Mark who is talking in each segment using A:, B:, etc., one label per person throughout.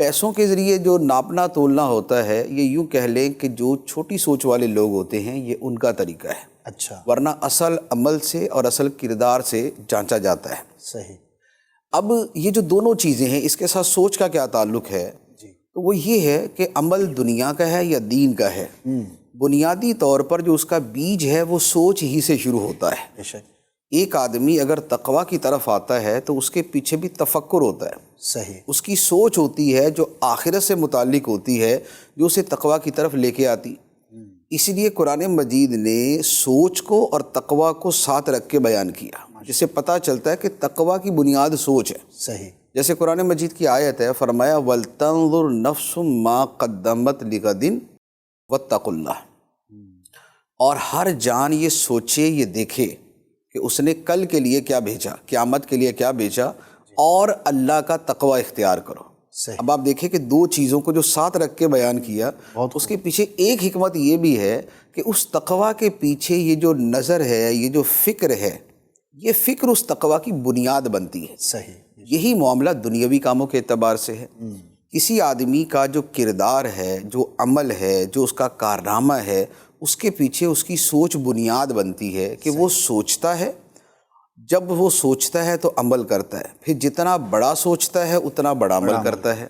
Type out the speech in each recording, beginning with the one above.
A: پیسوں کے ذریعے جو ناپنا تولنا ہوتا ہے، یہ یوں کہہ لیں کہ جو چھوٹی سوچ والے لوگ ہوتے ہیں یہ ان کا طریقہ ہے،
B: اچھا،
A: ورنہ اصل عمل سے اور اصل کردار سے جانچا جاتا ہے۔
B: صحیح،
A: اب یہ جو دونوں چیزیں ہیں اس کے ساتھ سوچ کا کیا تعلق ہے؟
B: جی،
A: تو وہ یہ ہے کہ عمل دنیا کا ہے یا دین کا ہے۔ بنیادی طور پر جو اس کا بیج ہے وہ سوچ ہی سے شروع ہوتا ہے۔
B: بے شک،
A: ایک آدمی اگر تقویٰ کی طرف آتا ہے تو اس کے پیچھے بھی تفکر ہوتا ہے،
B: صحیح،
A: اس کی سوچ ہوتی ہے جو آخرت سے متعلق ہوتی ہے، جو اسے تقویٰ کی طرف لے کے آتی۔ اس لیے قرآن مجید نے سوچ کو اور تقویٰ کو ساتھ رکھ کے بیان کیا، جس سے پتہ چلتا ہے کہ تقویٰ کی بنیاد سوچ ہے۔
B: صحیح،
A: جیسے قرآن مجید کی آیت ہے، فرمایا وَلْتَنظُرْ نَفْسٌ مَا قَدَّمَتْ لِغَدٍ وَاتَّقُوا اللَّهَ، اور ہر جان یہ سوچے، یہ دیکھے کہ اس نے کل کے لیے کیا بھیجا، قیامت کے لیے کیا بھیجا، اور اللہ کا تقویٰ اختیار کرو۔
B: صحیح،
A: اب آپ دیکھیں کہ دو چیزوں کو جو ساتھ رکھ کے بیان کیا، اس کے پیچھے ایک حکمت یہ بھی ہے کہ اس تقویٰ کے پیچھے یہ جو نظر ہے، یہ جو فکر ہے، یہ فکر اس تقویٰ کی بنیاد بنتی ہے۔
B: صحیح،
A: یہی معاملہ دنیاوی کاموں کے اعتبار سے ہے۔ کسی آدمی کا جو کردار ہے، جو عمل ہے، جو اس کا کارنامہ ہے، اس کے پیچھے اس کی سوچ بنیاد بنتی ہے کہ وہ سوچتا ہے، جب وہ سوچتا ہے تو عمل کرتا ہے، پھر جتنا بڑا سوچتا ہے اتنا بڑا عمل کرتا ہے۔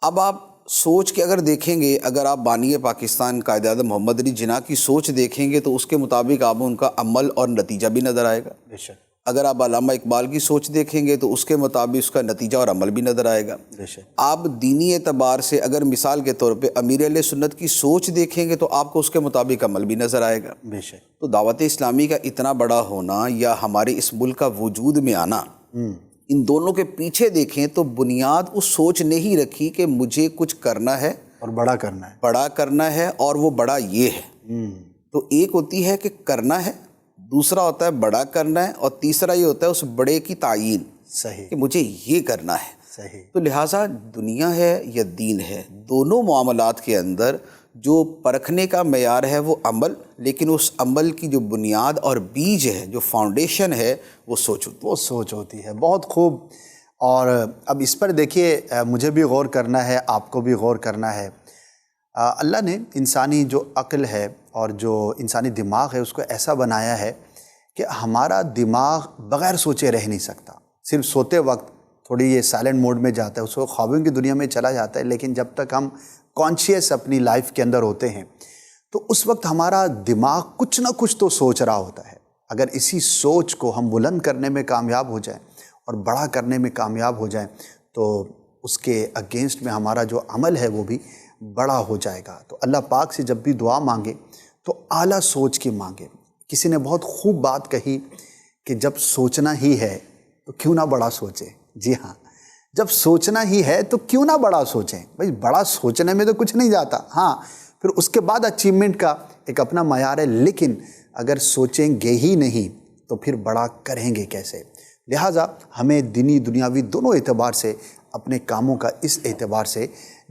A: اب آپ سوچ کے اگر دیکھیں گے، اگر آپ بانی پاکستان قائد اعظم محمد علی جناح کی سوچ دیکھیں گے تو اس کے مطابق آپ ان کا عمل اور نتیجہ بھی نظر آئے گا۔
B: بے شک،
A: اگر آپ علامہ اقبال کی سوچ دیکھیں گے تو اس کے مطابق اس کا نتیجہ اور عمل بھی نظر آئے گا۔
B: بے شک،
A: آپ دینی اعتبار سے اگر مثال کے طور پہ امیر اہل سنت کی سوچ دیکھیں گے تو آپ کو اس کے مطابق عمل بھی نظر آئے گا۔
B: بے شک،
A: تو دعوت اسلامی کا اتنا بڑا ہونا یا ہمارے اس ملک کا وجود میں آنا، ان دونوں کے پیچھے دیکھیں تو بنیاد اس سوچ نے ہی رکھی کہ مجھے کچھ کرنا ہے،
B: اور بڑا کرنا ہے۔
A: بڑا کرنا ہے، اور وہ بڑا یہ ہے۔ تو ایک ہوتی ہے کہ کرنا ہے، دوسرا ہوتا ہے بڑا کرنا ہے، اور تیسرا یہ ہوتا ہے اس بڑے کی تعیین
B: صحیح،
A: کہ مجھے یہ کرنا ہے۔
B: صحیح،
A: تو لہٰذا دنیا ہے یا دین ہے، دونوں معاملات کے اندر جو پرکھنے کا معیار ہے وہ عمل، لیکن اس عمل کی جو بنیاد اور بیج ہے، جو فاؤنڈیشن ہے، وہ سوچ ہوتی ہے۔
B: وہ سوچ ہوتی ہے۔ بہت خوب۔ اور اب اس پر دیکھیے، مجھے بھی غور کرنا ہے، آپ کو بھی غور کرنا ہے۔ اللہ نے انسانی جو عقل ہے اور جو انسانی دماغ ہے اس کو ایسا بنایا ہے کہ ہمارا دماغ بغیر سوچے رہ نہیں سکتا۔ صرف سوتے وقت تھوڑی یہ سائلنٹ موڈ میں جاتا ہے، اس کو خوابوں کی دنیا میں چلا جاتا ہے، لیکن جب تک ہم کانشیس اپنی لائف کے اندر ہوتے ہیں تو اس وقت ہمارا دماغ کچھ نہ کچھ تو سوچ رہا ہوتا ہے۔ اگر اسی سوچ کو ہم بلند کرنے میں کامیاب ہو جائیں اور بڑا کرنے میں کامیاب ہو جائیں تو اس کے اگینسٹ میں ہمارا جو عمل ہے وہ بھی بڑا ہو جائے گا۔ تو اللہ پاک سے جب بھی دعا مانگے تو اعلیٰ سوچ کی مانگے۔ کسی نے بہت خوب بات کہی کہ جب سوچنا ہی ہے تو کیوں نہ بڑا سوچیں۔ جی ہاں، جب سوچنا ہی ہے تو کیوں نہ بڑا سوچیں۔ بھائی بڑا سوچنے میں تو کچھ نہیں جاتا، ہاں پھر اس کے بعد اچیومنٹ کا ایک اپنا معیار ہے، لیکن اگر سوچیں گے ہی نہیں تو پھر بڑا کریں گے کیسے؟ لہٰذا ہمیں دینی دنیاوی دونوں اعتبار سے اپنے کاموں کا اس اعتبار سے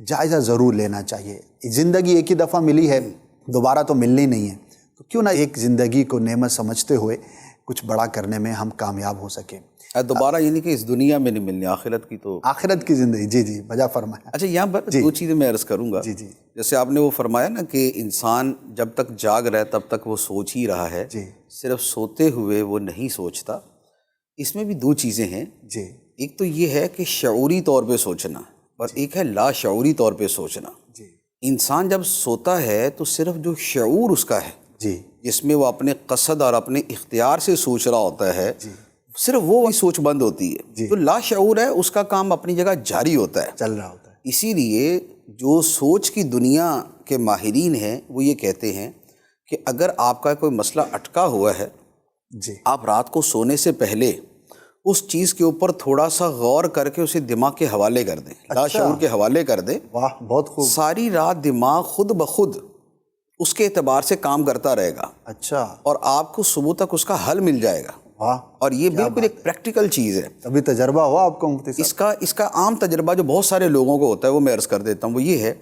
B: جائزہ ضرور لینا چاہیے۔ زندگی ایک ہی دفعہ ملی ہے، دوبارہ تو ملنی نہیں ہے، تو کیوں نہ ایک زندگی کو نعمت سمجھتے ہوئے کچھ بڑا کرنے میں ہم کامیاب ہو سکیں۔
A: دوبارہ یعنی کہ اس دنیا میں نہیں ملنی، آخرت کی تو
B: آخرت کی زندگی، جی جی بجا فرمایا۔
A: اچھا یہاں پر دو چیزیں میں عرض کروں گا۔
B: جی جی
A: جیسے آپ نے وہ فرمایا نا کہ انسان جب تک جاگ رہا ہے تب تک وہ سوچ ہی رہا ہے،
B: جی
A: صرف سوتے ہوئے وہ نہیں سوچتا۔ اس میں بھی دو چیزیں ہیں،
B: جی
A: ایک تو یہ ہے کہ شعوری طور پہ سوچنا، اور ایک ہے لا شعوری طور پہ سوچنا۔
B: جی
A: انسان جب سوتا ہے تو صرف جو شعور اس کا ہے،
B: جی
A: جس میں وہ اپنے قصد اور اپنے اختیار سے سوچ رہا ہوتا ہے، صرف وہ سوچ بند ہوتی ہے۔ جو لا شعور ہے اس کا کام اپنی جگہ جاری ہوتا ہے،
B: چل رہا ہوتا ہے۔
A: اسی لیے جو سوچ کی دنیا کے ماہرین ہیں وہ یہ کہتے ہیں کہ اگر آپ کا کوئی مسئلہ اٹکا ہوا ہے،
B: جی
A: آپ رات کو سونے سے پہلے اس چیز کے اوپر تھوڑا سا غور کر کے اسے دماغ کے حوالے کر دیں، لا شعور کے حوالے کر دیں،
B: واہ بہت خوب۔
A: ساری رات دماغ خود بخود اس کے اعتبار سے کام کرتا رہے گا،
B: اچھا،
A: اور آپ کو صبح تک اس کا حل مل جائے گا۔
B: واہ،
A: اور یہ بالکل ایک پریکٹیکل چیز ہے۔
B: ابھی تجربہ ہوا آپ کو مفتی صاحب؟
A: اس کا عام تجربہ جو بہت سارے لوگوں کو ہوتا ہے وہ میں عرض کر دیتا ہوں، وہ یہ ہے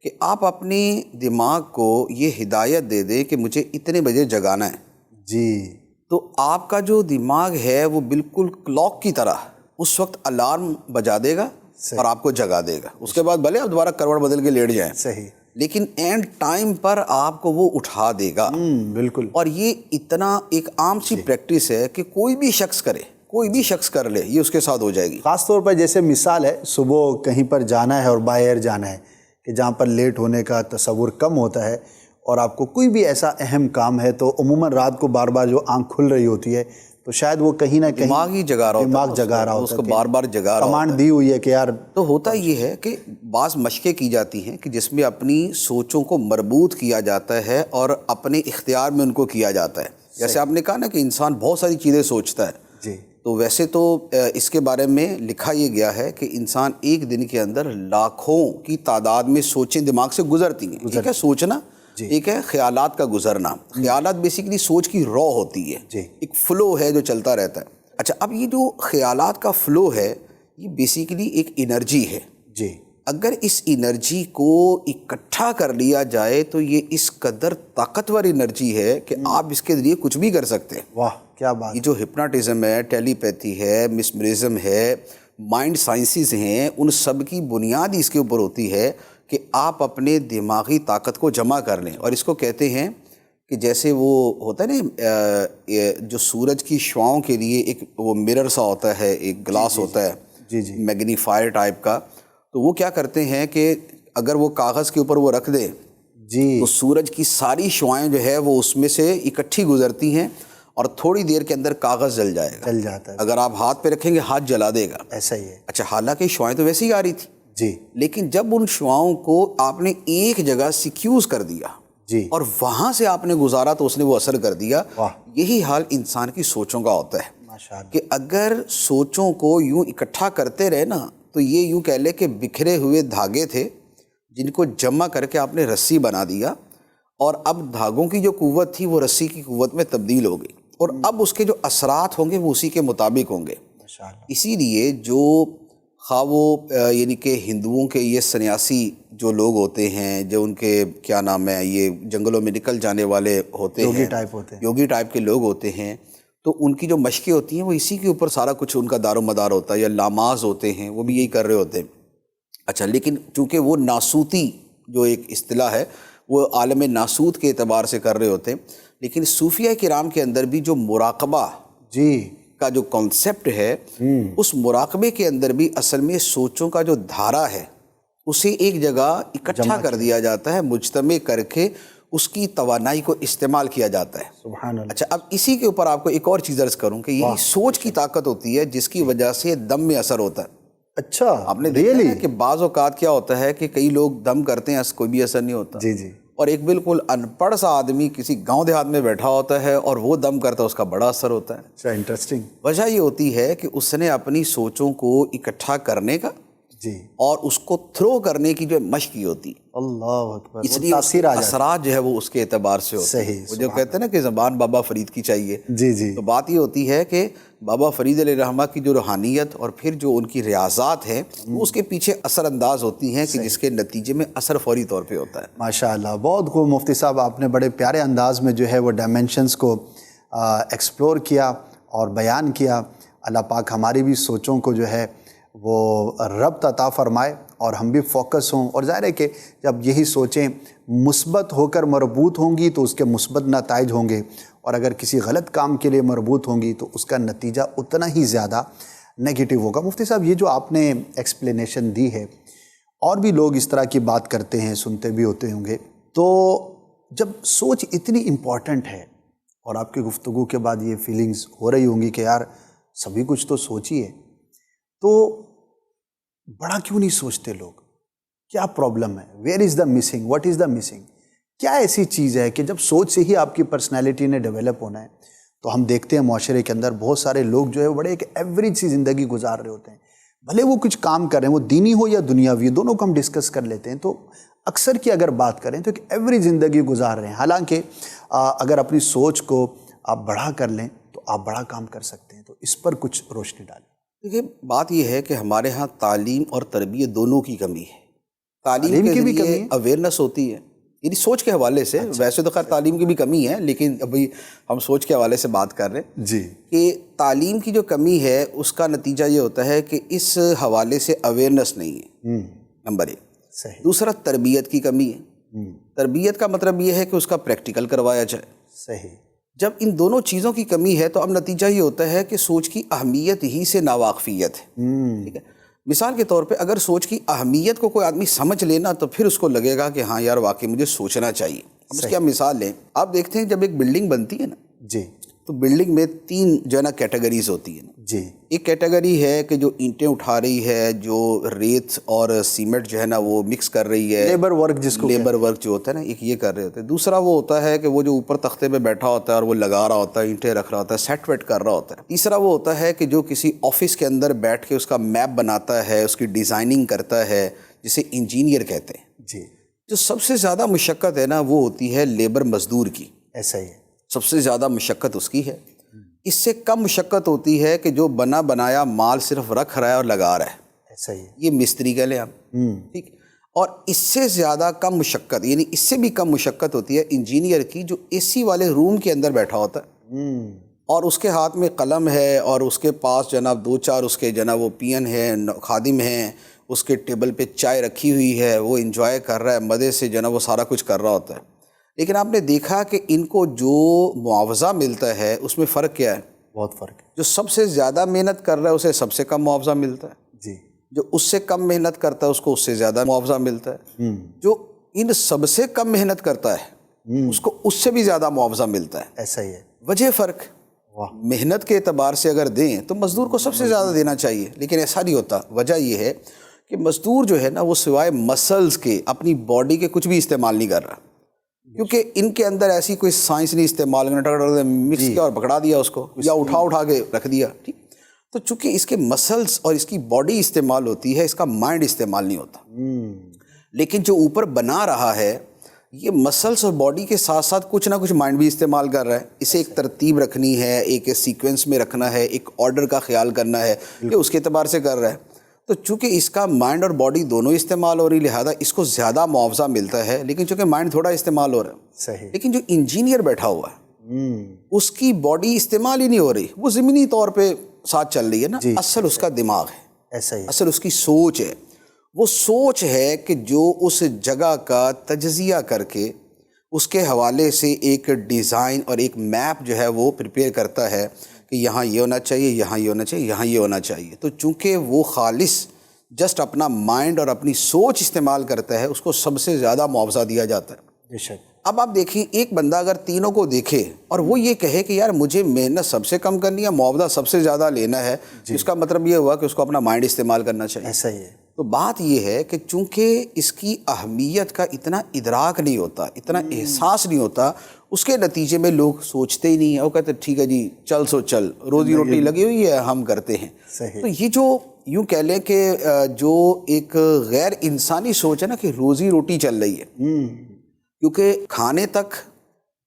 A: کہ آپ اپنے دماغ کو یہ ہدایت دے دیں کہ مجھے اتنے بجے جگانا ہے،
B: جی
A: تو آپ کا جو دماغ ہے وہ بالکل کلاک کی طرح اس وقت الارم بجا دے گا، اور آپ کو جگا دے گا. اس کے بعد بھلے آپ دوبارہ کروٹ بدل کے لیٹ جائیں,
B: صحیح,
A: لیکن اینڈ ٹائم پر آپ کو وہ اٹھا دے گا.
B: بالکل.
A: اور یہ اتنا ایک عام سی پریکٹس ہے کہ کوئی بھی شخص کرے, کوئی بھی شخص کر لے, یہ اس کے ساتھ ہو جائے گی.
B: خاص طور پر جیسے مثال ہے, صبح کہیں پر جانا ہے اور باہر جانا ہے کہ جہاں پر لیٹ ہونے کا تصور کم ہوتا ہے, اور آپ کو کوئی بھی ایسا اہم کام ہے, تو عموماً رات کو بار بار جو آنکھ کھل رہی ہوتی ہے تو شاید وہ کہیں نہ کہیں
A: دماغ ہی جگا رہا ہوتا ہے,
B: دماغ جگا رہا
A: اس
B: ہوتا
A: کو
B: ہے,
A: بار بار جگا رہا ہوتا
B: کمانڈ دی ہوئی ہے کہ یار.
A: تو ہوتا یہ ہے کہ بعض مشقیں کی جاتی ہیں کہ جس میں اپنی سوچوں کو مربوط کیا جاتا ہے اور اپنے اختیار میں ان کو کیا جاتا ہے. جیسے آپ نے کہا نا کہ انسان بہت ساری چیزیں سوچتا ہے,
B: جی,
A: تو ویسے تو اس کے بارے میں لکھا یہ گیا ہے کہ انسان ایک دن کے اندر لاکھوں کی تعداد میں سوچیں دماغ سے گزرتی ہیں. ٹھیک ہے, سوچنا ایک ہے, خیالات کا گزرنا. خیالات بیسیکلی سوچ کی رو ہوتی ہے, ایک فلو ہے جو چلتا رہتا ہے. اچھا, اب یہ جو خیالات کا فلو ہے یہ بیسیکلی ایک انرجی ہے.
B: جی,
A: اگر اس انرجی کو اکٹھا کر لیا جائے تو یہ اس قدر طاقتور انرجی ہے کہ آپ اس کے ذریعے کچھ بھی کر سکتے ہیں.
B: واہ کیا بات.
A: یہ جو ہپناٹزم ہے, ٹیلی پیتھی ہے, مسمرزم ہے, مائنڈ سائنسز ہیں, ان سب کی بنیاد اس کے اوپر ہوتی ہے کہ آپ اپنے دماغی طاقت کو جمع کر لیں. اور اس کو کہتے ہیں کہ جیسے وہ ہوتا ہے نا جو سورج کی شعاؤں کے لیے ایک وہ مرر سا ہوتا ہے, ایک گلاس ہوتا ہے, میگنیفائر ٹائپ کا, تو وہ کیا کرتے ہیں کہ اگر وہ کاغذ کے اوپر وہ رکھ دیں تو سورج کی ساری شعائیں جو ہے وہ اس میں سے اکٹھی گزرتی ہیں اور تھوڑی دیر کے اندر کاغذ جل جائے گا.
B: جل جاتا ہے.
A: اگر آپ ہاتھ پہ رکھیں گے ہاتھ جلا دے گا.
B: ایسا ہی ہے.
A: اچھا, حالانکہ شعائیں تو ویسے ہی آ رہی تھی,
B: جی,
A: لیکن جب ان شعاؤں کو آپ نے ایک جگہ سیکیوز کر دیا
B: جی,
A: اور وہاں سے آپ نے گزارا تو اس نے وہ اثر کر دیا.
B: واہ,
A: یہی حال انسان کی سوچوں کا ہوتا ہے
B: ماشاءاللہ.
A: کہ اگر سوچوں کو یوں اکٹھا کرتے رہے نا تو یہ یوں کہہ لے کہ بکھرے ہوئے دھاگے تھے جن کو جمع کر کے آپ نے رسی بنا دیا, اور اب دھاگوں کی جو قوت تھی وہ رسی کی قوت میں تبدیل ہو گئی, اور اب اس کے جو اثرات ہوں گے وہ اسی کے مطابق ہوں گے.
B: ماشاءاللہ.
A: اسی لیے جو خواہ وہ یعنی کہ ہندوؤں کے یہ سنیاسی جو لوگ ہوتے ہیں, جو ان کے کیا نام ہے, یہ جنگلوں میں نکل جانے والے ہوتے ہیں,
B: یوگی ٹائپ ہوتے ہیں,
A: یوگی ٹائپ کے لوگ ہوتے ہیں, تو ان کی جو مشقیں ہوتی ہیں وہ اسی کے اوپر سارا کچھ ان کا دار و مدار ہوتا ہے. یا لاماز ہوتے ہیں وہ بھی یہی کر رہے ہوتے ہیں. اچھا, لیکن چونکہ وہ ناسوتی جو ایک اصطلاح ہے وہ عالم ناسوت کے اعتبار سے کر رہے ہوتے ہیں, لیکن صوفیہ کرام کے اندر بھی جو مراقبہ کا جو کانسیپٹ ہے, اس مراقبے کے اندر بھی اصل میں سوچوں کا جو دھارا ہے اسے ایک جگہ اکٹھا کر دیا جاتا ہے, مجتمع کر کے اس کی توانائی کو استعمال کیا جاتا ہے.
B: سبحان اللہ.
A: اچھا, اب اسی کے اوپر آپ کو ایک اور چیز عرض کروں کہ یہی سوچ کی طاقت ہوتی ہے جس کی وجہ سے دم میں اثر ہوتا ہے.
B: اچھا,
A: آپ نے دیکھا ہے کہ بعض اوقات کیا ہوتا ہے کہ کئی لوگ دم کرتے ہیں کوئی بھی اثر نہیں ہوتا,
B: جی جی,
A: اور ایک بالکل ان پڑھ سا آدمی کسی گاؤں دیہات میں بیٹھا ہوتا ہے اور وہ دم کرتا ہے, اس کا بڑا اثر ہوتا ہے.
B: اچھا, انٹرسٹنگ.
A: وجہ یہ ہوتی ہے کہ اس نے اپنی سوچوں کو اکٹھا کرنے کا
B: جی,
A: اور اس کو تھرو کرنے کی جو مشق کی ہوتی,
B: اللہ اکبر,
A: اس لیے اثرات جو ہے وہ اس کے اعتبار سے ہوتے ہیں. وہ جو کہتے ہیں نا کہ زبان بابا فرید کی چاہیے,
B: جی جی,
A: تو بات یہ ہوتی ہے کہ بابا فرید علیہ رحمہ کی جو روحانیت اور پھر جو ان کی ریاضات ہیں وہ اس کے پیچھے اثر انداز ہوتی ہیں کہ جس کے نتیجے میں اثر فوری طور پہ ہوتا ہے.
B: ماشاءاللہ, بہت خوب مفتی صاحب, آپ نے بڑے پیارے انداز میں جو ہے وہ ڈائمینشنز کو ایکسپلور کیا اور بیان کیا. اللہ پاک ہماری بھی سوچوں کو جو ہے وہ ربط عطا فرمائے اور ہم بھی فوکس ہوں, اور ظاہر ہے کہ جب یہی سوچیں مثبت ہو کر مربوط ہوں گی تو اس کے مثبت نتائج ہوں گے, اور اگر کسی غلط کام کے لیے مربوط ہوں گی تو اس کا نتیجہ اتنا ہی زیادہ نیگیٹو ہوگا. مفتی صاحب, یہ جو آپ نے ایکسپلینیشن دی ہے, اور بھی لوگ اس طرح کی بات کرتے ہیں, سنتے بھی ہوتے ہوں گے, تو جب سوچ اتنی امپورٹنٹ ہے اور آپ کی گفتگو کے بعد یہ فیلنگز ہو رہی ہوں گی کہ یار سبھی کچھ تو سوچیے, تو بڑا کیوں نہیں سوچتے لوگ؟ کیا پرابلم ہے؟ Where is the missing? What is the missing? کیا ایسی چیز ہے کہ جب سوچ سے ہی آپ کی پرسنالٹی نے ڈیولپ ہونا ہے؟ تو ہم دیکھتے ہیں معاشرے کے اندر بہت سارے لوگ جو ہے بڑے ایک ایوریج سی زندگی گزار رہے ہوتے ہیں, بھلے وہ کچھ کام کر رہے ہیں, وہ دینی ہو یا دنیاوی, دونوں کو ہم ڈسکس کر لیتے ہیں, تو اکثر کی اگر بات کریں تو ایک ایوریج زندگی گزار رہے ہیں. حالانکہ اگر اپنی سوچ کو آپ بڑا کر لیں تو آپ بڑا کام کر سکتے ہیں. تو اس پر کچھ روشنی ڈالیں. دیکھیے,
A: بات یہ ہے کہ ہمارے ہاں تعلیم اور تربیت دونوں کی کمی ہے. تعلیم کے ذریعے اویئرنس ہوتی ہے یعنی سوچ کے حوالے سے. ویسے تو خیر تعلیم کی بھی کمی ہے، لیکن ابھی ہم سوچ کے حوالے سے بات کر رہے ہیں
B: جی
A: کہ تعلیم کی جو کمی ہے اس کا نتیجہ یہ ہوتا ہے کہ اس حوالے سے اویئرنیس نہیں ہے، نمبر 1.
B: صحیح.
A: دوسرا تربیت کی کمی ہے. تربیت کا مطلب یہ ہے کہ اس کا پریکٹیکل کروایا جائے.
B: صحیح.
A: جب ان دونوں چیزوں کی کمی ہے تو اب نتیجہ یہ ہوتا ہے کہ سوچ کی اہمیت ہی سے ناواقفیت ہے. ٹھیک ہے. مثال کے طور پہ اگر سوچ کی اہمیت کو کوئی آدمی سمجھ لینا تو پھر اس کو لگے گا کہ ہاں یار واقعی مجھے سوچنا چاہیے. اب اس کی آپ مثال لیں. آپ دیکھتے ہیں جب ایک بلڈنگ بنتی ہے نا
B: جی
A: تو بلڈنگ میں 3 جو ہے نا کیٹیگریز ہوتی ہیں.
B: جی.
A: ایک کیٹیگری ہے کہ جو اینٹیں اٹھا رہی ہے، جو ریت اور سیمنٹ جو ہے نا وہ مکس کر رہی ہے،
B: لیبر ورک جس کو
A: لیبر ورک جو ہوتا ہے نا، ایک یہ کر رہے ہوتے ہیں. دوسرا وہ ہوتا ہے کہ وہ جو اوپر تختے پہ بیٹھا ہوتا ہے اور وہ لگا رہا ہوتا ہے، اینٹیں رکھ رہا ہوتا ہے، سیٹ ویٹ کر رہا ہوتا ہے. تیسرا وہ ہوتا ہے کہ جو کسی آفس کے اندر بیٹھ کے اس کا میپ بناتا ہے، اس کی ڈیزائننگ کرتا ہے، جسے انجینئر کہتے ہیں.
B: جی.
A: جو سب سے زیادہ مشقت ہے نا وہ ہوتی ہے لیبر مزدور کی.
B: ایسا ہی ہے.
A: سب سے زیادہ مشقت اس کی ہے. اس سے کم مشقت ہوتی ہے کہ جو بنا بنایا مال صرف رکھ رہا ہے اور لگا رہا ہے.
B: ایسا ہی ہے.
A: یہ مستری کہہ لیں ہم. ٹھیک. اور اس سے زیادہ کم مشقت، یعنی اس سے بھی کم مشقت ہوتی ہے انجینئر کی، جو اے سی والے روم کے اندر بیٹھا ہوتا ہے اور اس کے ہاتھ میں قلم ہے اور اس کے پاس جناب 2-4 اس کے جناب وہ پین ہیں، خادم ہیں، اس کے ٹیبل پہ چائے رکھی ہوئی ہے، وہ انجوائے کر رہا ہے، مزے سے جناب وہ سارا کچھ کر رہا ہوتا ہے. لیکن آپ نے دیکھا کہ ان کو جو معاوضہ ملتا ہے اس میں فرق کیا ہے؟
B: بہت فرق ہے.
A: جو سب سے زیادہ محنت کر رہا ہے اسے سب سے کم معاوضہ ملتا ہے.
B: جی.
A: جو اس سے کم محنت کرتا ہے اس کو اس سے زیادہ معاوضہ ملتا ہے. جو ان سب سے کم محنت کرتا ہے اس کو اس سے بھی زیادہ معاوضہ ملتا ہے.
B: ایسا ہی ہے.
A: وجہ فرق. محنت کے اعتبار سے اگر دیں تو مزدور کو سب سے زیادہ دینا چاہیے، لیکن ایسا نہیں ہوتا. وجہ یہ ہے کہ مزدور جو ہے نا وہ سوائے مسلز کے اپنی باڈی کے کچھ بھی استعمال نہیں کر رہا، کیونکہ ان کے اندر ایسی کوئی سائنس نہیں استعمال کرنا، مکس کیا اور پکڑا دیا اس کو، یا اٹھا کے رکھ دیا. ٹھیک. تو چونکہ اس کے مسلز اور اس کی باڈی استعمال ہوتی ہے، اس کا مائنڈ استعمال نہیں ہوتا. لیکن جو اوپر بنا رہا ہے یہ مسلز اور باڈی کے ساتھ ساتھ کچھ نہ کچھ مائنڈ بھی استعمال کر رہا ہے. اسے ایک ترتیب رکھنی ہے، ایک سیکوینس میں رکھنا ہے، ایک آرڈر کا خیال کرنا ہے، یہ اس کے اعتبار سے کر رہا ہے. تو چونکہ اس کا مائنڈ اور باڈی دونوں استعمال ہو رہی، لہذا اس کو زیادہ معاوضہ ملتا ہے. لیکن چونکہ مائنڈ تھوڑا استعمال ہو رہا ہے.
B: صحیح.
A: لیکن جو انجینئر بیٹھا ہوا ہے اس کی باڈی استعمال ہی نہیں ہو رہی، وہ ضمنی طور پہ ساتھ چل رہی ہے نا. اصل اس کا دماغ ہے.
B: ایسا ہی.
A: اصل اس کی سوچ ہے. وہ سوچ ہے کہ جو اس جگہ کا تجزیہ کر کے اس کے حوالے سے ایک ڈیزائن اور ایک میپ جو ہے وہ پریپیئر کرتا ہے کہ یہاں یہ ہونا چاہیے، یہاں یہ ہونا چاہیے، یہاں یہ ہونا چاہیے. تو چونکہ وہ خالص جسٹ اپنا مائنڈ اور اپنی سوچ استعمال کرتا ہے، اس کو سب سے زیادہ معاوضہ دیا جاتا ہے.
B: بے شک.
A: اب آپ دیکھیں ایک بندہ اگر تینوں کو دیکھے اور وہ یہ کہے کہ یار مجھے محنت سب سے کم کرنی ہے، معاوضہ سب سے زیادہ لینا ہے، اس کا مطلب یہ ہوا کہ اس کو اپنا مائنڈ استعمال کرنا چاہیے.
B: ایسا ہی ہے.
A: تو بات یہ ہے کہ چونکہ اس کی اہمیت کا اتنا ادراک نہیں ہوتا، اتنا احساس نہیں ہوتا، اس کے نتیجے میں لوگ سوچتے ہی نہیں ہیں. وہ کہتے ہیں ٹھیک ہے جی چل سو چل، روزی روٹی لگی ہوئی ہے ہم کرتے ہیں. تو یہ جو یوں کہہ لیں کہ جو ایک غیر انسانی سوچ ہے نا کہ روزی روٹی چل رہی ہے، کیونکہ کھانے تک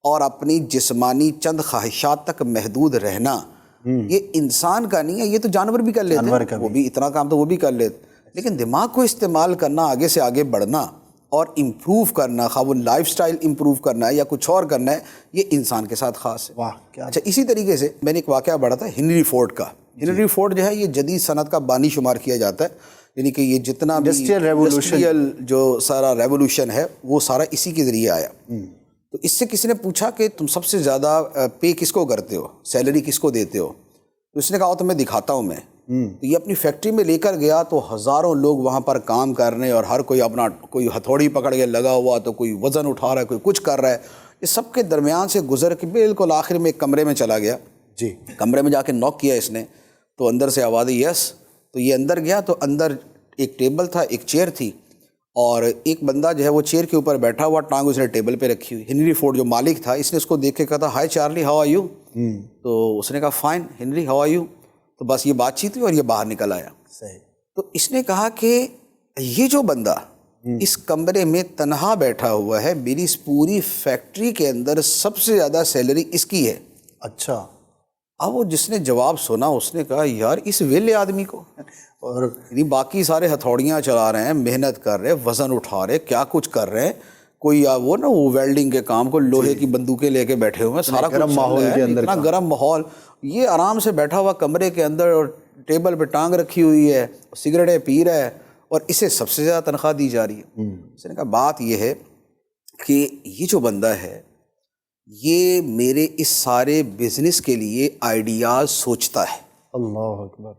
A: اور اپنی جسمانی چند خواہشات تک محدود رہنا یہ انسان کا نہیں ہے، یہ تو جانور بھی کر لیتے ہیں، وہ بھی اتنا کام تو وہ بھی کر لیتے. لیکن دماغ کو استعمال کرنا، آگے سے آگے بڑھنا اور امپروو کرنا، خواہ وہ لائف سٹائل امپروو کرنا ہے یا کچھ اور کرنا ہے، یہ انسان کے ساتھ خاص ہے.
B: واہ کیا.
A: اچھا اسی طریقے سے میں نے ایک واقعہ پڑھا تھا ہنری فورڈ کا. ہنری فورڈ جو ہے یہ جدید صنعت کا بانی شمار کیا جاتا ہے، یعنی کہ یہ جتنا بھی انڈسٹریل جو سارا ریولوشن ہے وہ سارا اسی کے ذریعے آیا. تو اس سے کسی نے پوچھا کہ تم سب سے زیادہ پے کس کو کرتے ہو، سیلری کس کو دیتے ہو؟ تو اس نے کہا تو میں دکھاتا ہوں. میں تو یہ اپنی فیکٹری میں لے کر گیا تو ہزاروں لوگ وہاں پر کام کر رہے ہیں اور ہر کوئی اپنا کوئی ہتھوڑی پکڑ کے لگا ہوا، تو کوئی وزن اٹھا رہا ہے، کوئی کچھ کر رہا ہے. یہ سب کے درمیان سے گزر کے بالکل آخر میں ایک کمرے میں چلا گیا.
B: جی.
A: کمرے میں جا کے نوک کیا اس نے تو اندر سے آواز آئی یس. تو یہ اندر گیا تو اندر ایک ٹیبل تھا، ایک چیئر تھی، اور ایک بندہ جو ہے وہ چیئر کے اوپر بیٹھا ہوا، ٹانگ اس نے ٹیبل پہ رکھی ہوئی. ہنری فورڈ جو مالک تھا اس نے اس کو دیکھ کے کہا تھا hi Charlie how are you. تو اس نے کہا fine Henry how are you. تو بس یہ بات چیت ہوئی اور یہ باہر نکل آیا.
B: صحیح.
A: تو اس نے کہا کہ یہ جو بندہ اس کمرے میں تنہا بیٹھا ہوا ہے، میری اس پوری فیکٹری کے اندر سب سے زیادہ سیلری اس کی ہے.
B: اچھا.
A: اب وہ جس نے جواب سنا اس نے کہا یار اس ویلے آدمی کو، اور باقی سارے ہتھوڑیاں چلا رہے ہیں، محنت کر رہے ہیں، وزن اٹھا رہے ہیں، کیا کچھ کر رہے ہیں، کوئی وہ نا وہ ویلڈنگ کے کام کو لوہے کی بندوقیں لے کے بیٹھے ہوئے ہیں, سارا
B: گرم ماحول کے اندر,
A: اتنا گرم ماحول, یہ آرام سے بیٹھا ہوا کمرے کے اندر اور ٹیبل پہ ٹانگ رکھی ہوئی ہے, سگریٹیں پی رہا ہے, اور اسے سب سے زیادہ تنخواہ دی جا رہی ہے. اس نے کہا بات یہ ہے کہ یہ جو بندہ ہے یہ میرے اس سارے بزنس کے لیے آئیڈیاز سوچتا ہے,
B: اللہ اکبر,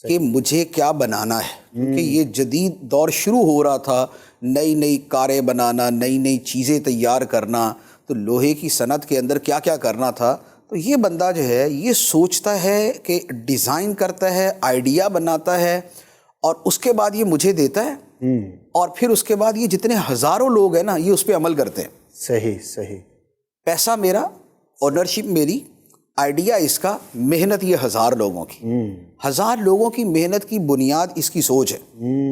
A: کہ مجھے کیا بنانا ہے, کیونکہ یہ جدید دور شروع ہو رہا تھا, نئی نئی کاریں بنانا, نئی نئی چیزیں تیار کرنا, تو لوہے کی صنعت کے اندر کیا کیا کرنا تھا. تو یہ بندہ جو ہے یہ سوچتا ہے کہ ڈیزائن کرتا ہے, آئیڈیا بناتا ہے, اور اس کے بعد یہ مجھے دیتا ہے, اور پھر اس کے بعد یہ جتنے ہزاروں لوگ ہیں نا یہ اس پہ عمل کرتے ہیں.
B: صحیح صحیح,
A: پیسہ میرا, آنرشپ میری, آئیڈیا اس کا, محنت یہ 1000 لوگوں کی, 1000 لوگوں کی محنت کی بنیاد اس کی سوچ ہے,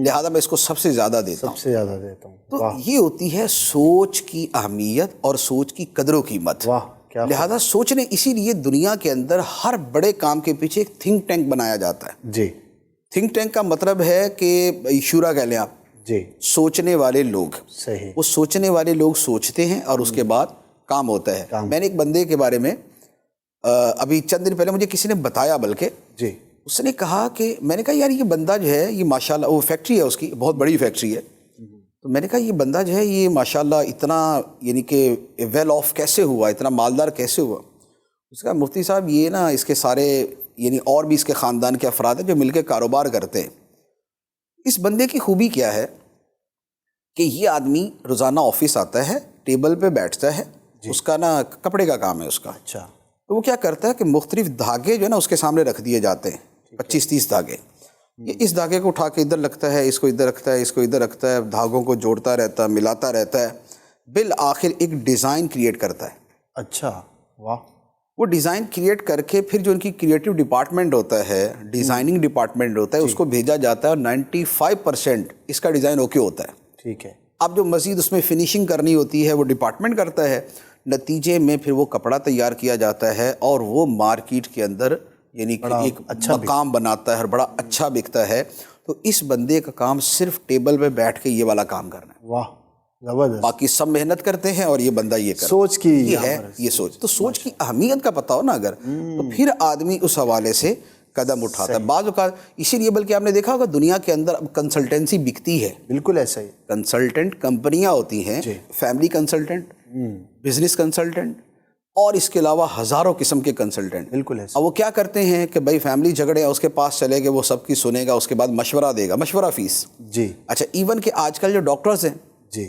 A: لہذا میں اس کو سب سے زیادہ دیتا ہوں.
B: سب سے زیادہ دیتا ہوں.
A: تو یہ ہوتی ہے سوچ کی اہمیت اور سوچ کی قدر و قیمت.
B: واہ کیا,
A: لہذا سوچنے, اسی لیے دنیا کے اندر ہر بڑے کام کے پیچھے ایک تھنک ٹینک بنایا جاتا ہے.
B: جی,
A: تھنک ٹینک کا مطلب ہے کہ شورا کہہ لیں آپ,
B: جی
A: سوچنے والے لوگ.
B: صحیح,
A: وہ سوچنے والے لوگ سوچتے ہیں اور اس کے بعد کام ہوتا ہے. میں نے ایک بندے کے بارے میں ابھی چند دن پہلے مجھے کسی نے بتایا, بلکہ
B: جی,
A: اس نے کہا کہ میں نے کہا یار یہ بندہ جو ہے یہ ماشاءاللہ, وہ فیکٹری ہے اس کی, بہت بڑی فیکٹری ہے, تو میں نے کہا یہ بندہ جو ہے یہ ماشاءاللہ اتنا یعنی کہ ویل آف کیسے ہوا, اتنا مالدار کیسے ہوا. اس کا مفتی صاحب یہ نا اس کے سارے یعنی اور بھی اس کے خاندان کے افراد ہیں جو مل کے کاروبار کرتے ہیں. اس بندے کی خوبی کیا ہے کہ یہ آدمی روزانہ آفس آتا ہے, ٹیبل پہ بیٹھتا ہے, اس کا نا کپڑے کا کام ہے اس کا.
B: اچھا,
A: تو وہ کیا کرتا ہے کہ مختلف دھاگے جو ہے نا اس کے سامنے رکھ دیے جاتے ہیں, 25-30 دھاگے. یہ اس دھاگے کو اٹھا کے ادھر رکھتا ہے, اس کو ادھر رکھتا ہے, اس کو ادھر رکھتا ہے, دھاگوں کو جوڑتا رہتا ہے, ملاتا رہتا ہے, بالآخر ایک ڈیزائن کریٹ کرتا ہے.
B: اچھا, واہ,
A: وہ ڈیزائن کریٹ کر کے پھر جو ان کی کریٹو ڈپارٹمنٹ ہوتا ہے, ڈیزائننگ ڈپارٹمنٹ ہوتا ہے, اس کو بھیجا جاتا ہے, اور 95% اس کا ڈیزائن اوکے ہوتا ہے.
B: ٹھیک ہے,
A: اب جو مزید اس میں فنیشنگ کرنی ہوتی ہے وہ ڈپارٹمنٹ کرتا ہے. نتیجے میں پھر وہ کپڑا تیار کیا جاتا ہے اور وہ مارکیٹ کے اندر یعنی کہ ایک مقام بناتا ہے اور بڑا اچھا بکتا ہے. تو اس بندے کا کام صرف ٹیبل پہ بیٹھ کے یہ والا کام کرنا ہے.
B: واہ زبردست,
A: باقی سب محنت کرتے ہیں اور یہ بندہ یہ کرتا ہے.
B: سوچ کی
A: یہ ہے یہ سوچ. تو سوچ کی اہمیت کا پتہ ہو نا اگر, تو پھر آدمی اس حوالے سے قدم اٹھاتا ہے. بعض اوقات اسی لیے بلکہ آپ نے دیکھا ہوگا دنیا کے اندر اب کنسلٹنسی بکتی ہے.
B: بالکل ایسا ہی,
A: کنسلٹنٹ کمپنیاں ہوتی ہیں, فیملی کنسلٹنٹ, بزنس کنسلٹنٹ, اور اس کے علاوہ ہزاروں قسم کے کنسلٹنٹ.
B: بالکل ایسا.
A: اب وہ کیا کرتے ہیں کہ بھائی فیملی جھگڑے ہیں, اس کے پاس چلے گئے, وہ سب کی سنے گا, اس کے بعد مشورہ دے گا, مشورہ فیس.
B: جی,
A: اچھا, ایون کہ آج کل جو ڈاکٹرز ہیں
B: جی,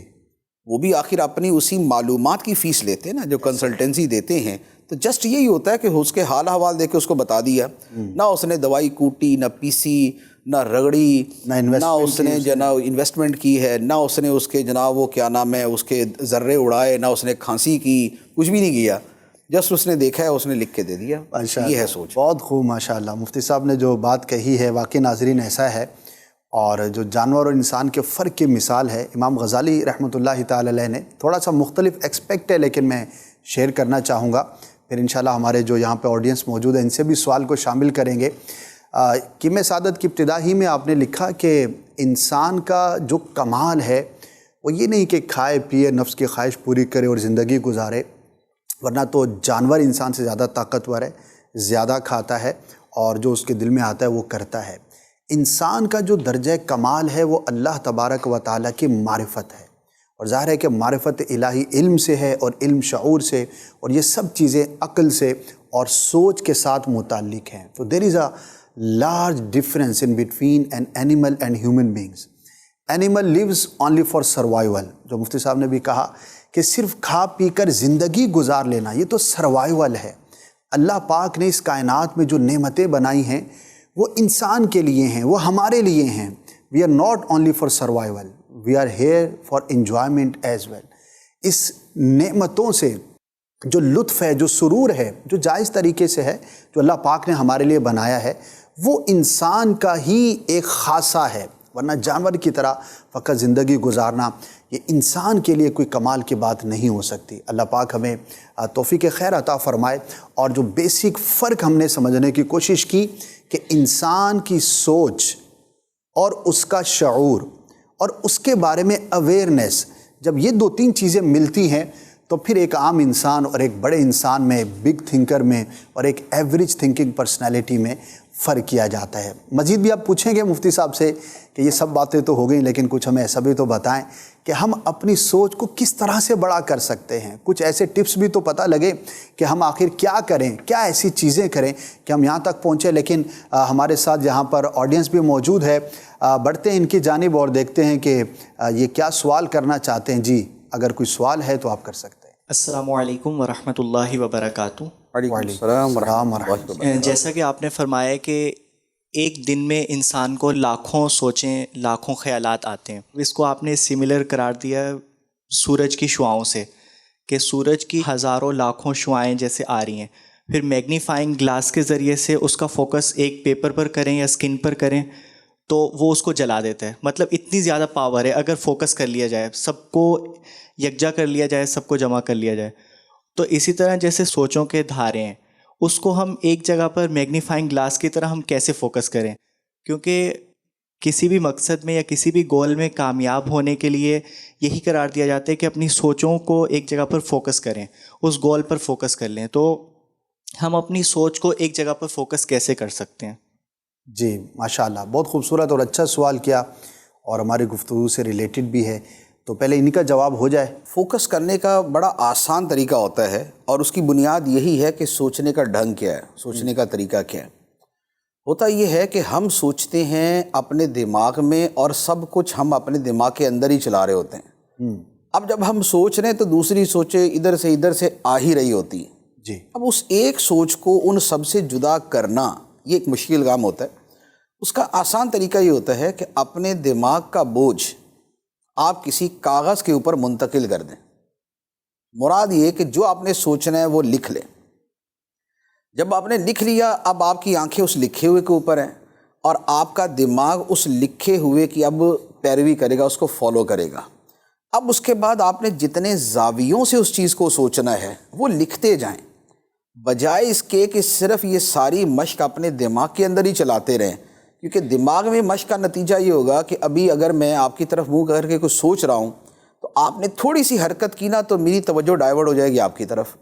A: وہ بھی آخر اپنی اسی معلومات کی فیس لیتے ہیں نا جو کنسلٹنسی دیتے ہیں. تو جسٹ یہی ہوتا ہے کہ اس کے حال احوال دے کے اس کو بتا دیا, نہ اس نے دوائی کوٹی, نہ پیسی, نہ رگڑی, نہ اس نے جناب انویسٹمنٹ کی ہے, نہ اس نے اس کے جناب وہ کیا نام ہے اس کے ذرے اڑائے, نہ اس نے کھانسی کی, کچھ بھی نہیں کیا, جسٹ اس نے دیکھا ہے, اس نے لکھ کے دے دیا. یہ ہے سوچ.
B: بہت خوب, ماشاء اللہ. مفتی صاحب نے جو بات کہی ہے واقعی ناظرین ایسا ہے, اور جو جانور اور انسان کے فرق کی مثال ہے. امام غزالی رحمۃ اللہ تعالی علیہ نے تھوڑا سا مختلف ایکسپیکٹ ہے, لیکن میں شیئر کرنا چاہوں گا, پھر انشاءاللہ ہمارے جو یہاں پہ آڈینس موجود ہے ان سے بھی سوال کو شامل کریں گے. کیم سعادت کی ابتدا ہی میں آپ نے لکھا کہ انسان کا جو کمال ہے وہ یہ نہیں کہ کھائے پیے, نفس کی خواہش پوری کرے اور زندگی گزارے, ورنہ تو جانور انسان سے زیادہ طاقتور ہے, زیادہ کھاتا ہے, اور جو اس کے دل میں آتا ہے وہ کرتا ہے. انسان کا جو درجہ کمال ہے وہ اللہ تبارک و تعالیٰ کی معرفت ہے, اور ظاہر ہے کہ معرفت الہی علم سے ہے, اور علم شعور سے, اور یہ سب چیزیں عقل سے اور سوچ کے ساتھ متعلق ہیں. تو there is a large difference in between an animal and human beings. Animal lives only for survival, جو مفتی صاحب نے بھی کہا کہ صرف کھا پی کر زندگی گزار لینا یہ تو سروائیول ہے. اللہ پاک نے اس کائنات میں جو نعمتیں بنائی ہیں وہ انسان کے لیے ہیں, وہ ہمارے لیے ہیں. We are not only for survival, we are here for enjoyment as well. اس نعمتوں سے جو لطف ہے, جو سرور ہے, جو جائز طریقے سے ہے, جو اللہ پاک نے ہمارے لیے بنایا ہے, وہ انسان کا ہی ایک خاصہ ہے. ورنہ جانور کی طرح فقط زندگی گزارنا یہ انسان کے لیے کوئی کمال کی بات نہیں ہو سکتی. اللہ پاک ہمیں توفیق خیر عطا فرمائے. اور جو بیسک فرق ہم نے سمجھنے کی کوشش کی کہ انسان کی سوچ اور اس کا شعور اور اس کے بارے میں اویئرنیس جب یہ 2-3 چیزیں ملتی ہیں تو پھر ایک عام انسان اور ایک بڑے انسان میں، بگ تھنکر میں اور ایک ایوریج تھنکنگ پرسنالٹی میں فرق کیا جاتا ہے۔ مزید بھی آپ پوچھیں گے مفتی صاحب سے کہ یہ سب باتیں تو ہو گئیں، لیکن کچھ ہمیں ایسا بھی تو بتائیں کہ ہم اپنی سوچ کو کس طرح سے بڑا کر سکتے ہیں، کچھ ایسے ٹپس بھی تو پتہ لگے کہ ہم آخر کیا کریں، کیا ایسی چیزیں کریں کہ ہم یہاں تک پہنچیں۔ لیکن ہمارے ساتھ یہاں پر آڈینس بھی موجود ہے، بڑھتے ہیں ان کی جانب اور دیکھتے ہیں کہ یہ کیا سوال کرنا چاہتے ہیں۔ جی اگر کوئی سوال ہے تو آپ کر سکتے ہیں۔
C: السلام علیکم ورحمۃ اللہ وبرکاتہ۔
A: وعلیکم السلام ورحمۃ اللہ وبرکاتہ۔
C: جیسا کہ آپ نے فرمایا کہ ایک دن میں انسان کو لاکھوں سوچیں، لاکھوں خیالات آتے ہیں، اس کو آپ نے سملر قرار دیا سورج کی شعاؤں سے، کہ سورج کی ہزاروں لاکھوں شعائیں جیسے آ رہی ہیں، پھر میگنیفائنگ گلاس کے ذریعے سے اس کا فوکس ایک پیپر پر کریں یا اسکن پر کریں تو وہ اس کو جلا دیتا ہے۔ مطلب اتنی زیادہ پاور ہے اگر فوکس کر لیا جائے، سب کو یکجا کر لیا جائے، سب کو جمع کر لیا جائے۔ تو اسی طرح جیسے سوچوں کے دھارے ہیں، اس کو ہم ایک جگہ پر میگنیفائنگ گلاس کی طرح ہم کیسے فوکس کریں، کیونکہ کسی بھی مقصد میں یا کسی بھی گول میں کامیاب ہونے کے لیے یہی قرار دیا جاتا ہے کہ اپنی سوچوں کو ایک جگہ پر فوکس کریں، اس گول پر فوکس کر لیں۔ تو ہم اپنی سوچ کو ایک جگہ پر فوکس کیسے کر سکتے ہیں؟
B: جی ماشاءاللہ، بہت خوبصورت اور اچھا سوال کیا اور ہماری گفتگو سے ریلیٹڈ بھی ہے، تو پہلے ان کا جواب ہو جائے۔
A: فوکس کرنے کا بڑا آسان طریقہ ہوتا ہے اور اس کی بنیاد یہی ہے کہ سوچنے کا ڈھنگ کیا ہے، سوچنے کا طریقہ کیا ہے۔ ہوتا یہ ہے کہ ہم سوچتے ہیں اپنے دماغ میں اور سب کچھ ہم اپنے دماغ کے اندر ہی چلا رہے ہوتے ہیں۔ اب جب ہم سوچ رہے ہیں تو دوسری سوچیں ادھر سے آ ہی رہی ہوتی ہیں۔
B: جی
A: اب اس ایک سوچ کو ان سب سے جدا کرنا یہ ایک مشکل کام ہوتا ہے۔ اس کا آسان طریقہ یہ ہوتا ہے کہ اپنے دماغ کا بوجھ آپ کسی کاغذ کے اوپر منتقل کر دیں۔ مراد یہ کہ جو آپ نے سوچنا ہے وہ لکھ لیں۔ جب آپ نے لکھ لیا، اب آپ کی آنکھیں اس لکھے ہوئے کے اوپر ہیں اور آپ کا دماغ اس لکھے ہوئے کی اب پیروی کرے گا، اس کو فالو کرے گا۔ اب اس کے بعد آپ نے جتنے زاویوں سے اس چیز کو سوچنا ہے وہ لکھتے جائیں، بجائے اس کے کہ صرف یہ ساری مشق اپنے دماغ کے اندر ہی چلاتے رہیں، کیونکہ دماغ میں مشق کا نتیجہ یہ ہوگا کہ ابھی اگر میں آپ کی طرف منہ کر کے کچھ سوچ رہا ہوں تو آپ نے تھوڑی سی حرکت کی نا تو میری توجہ ڈائیورٹ ہو جائے گی آپ کی طرف،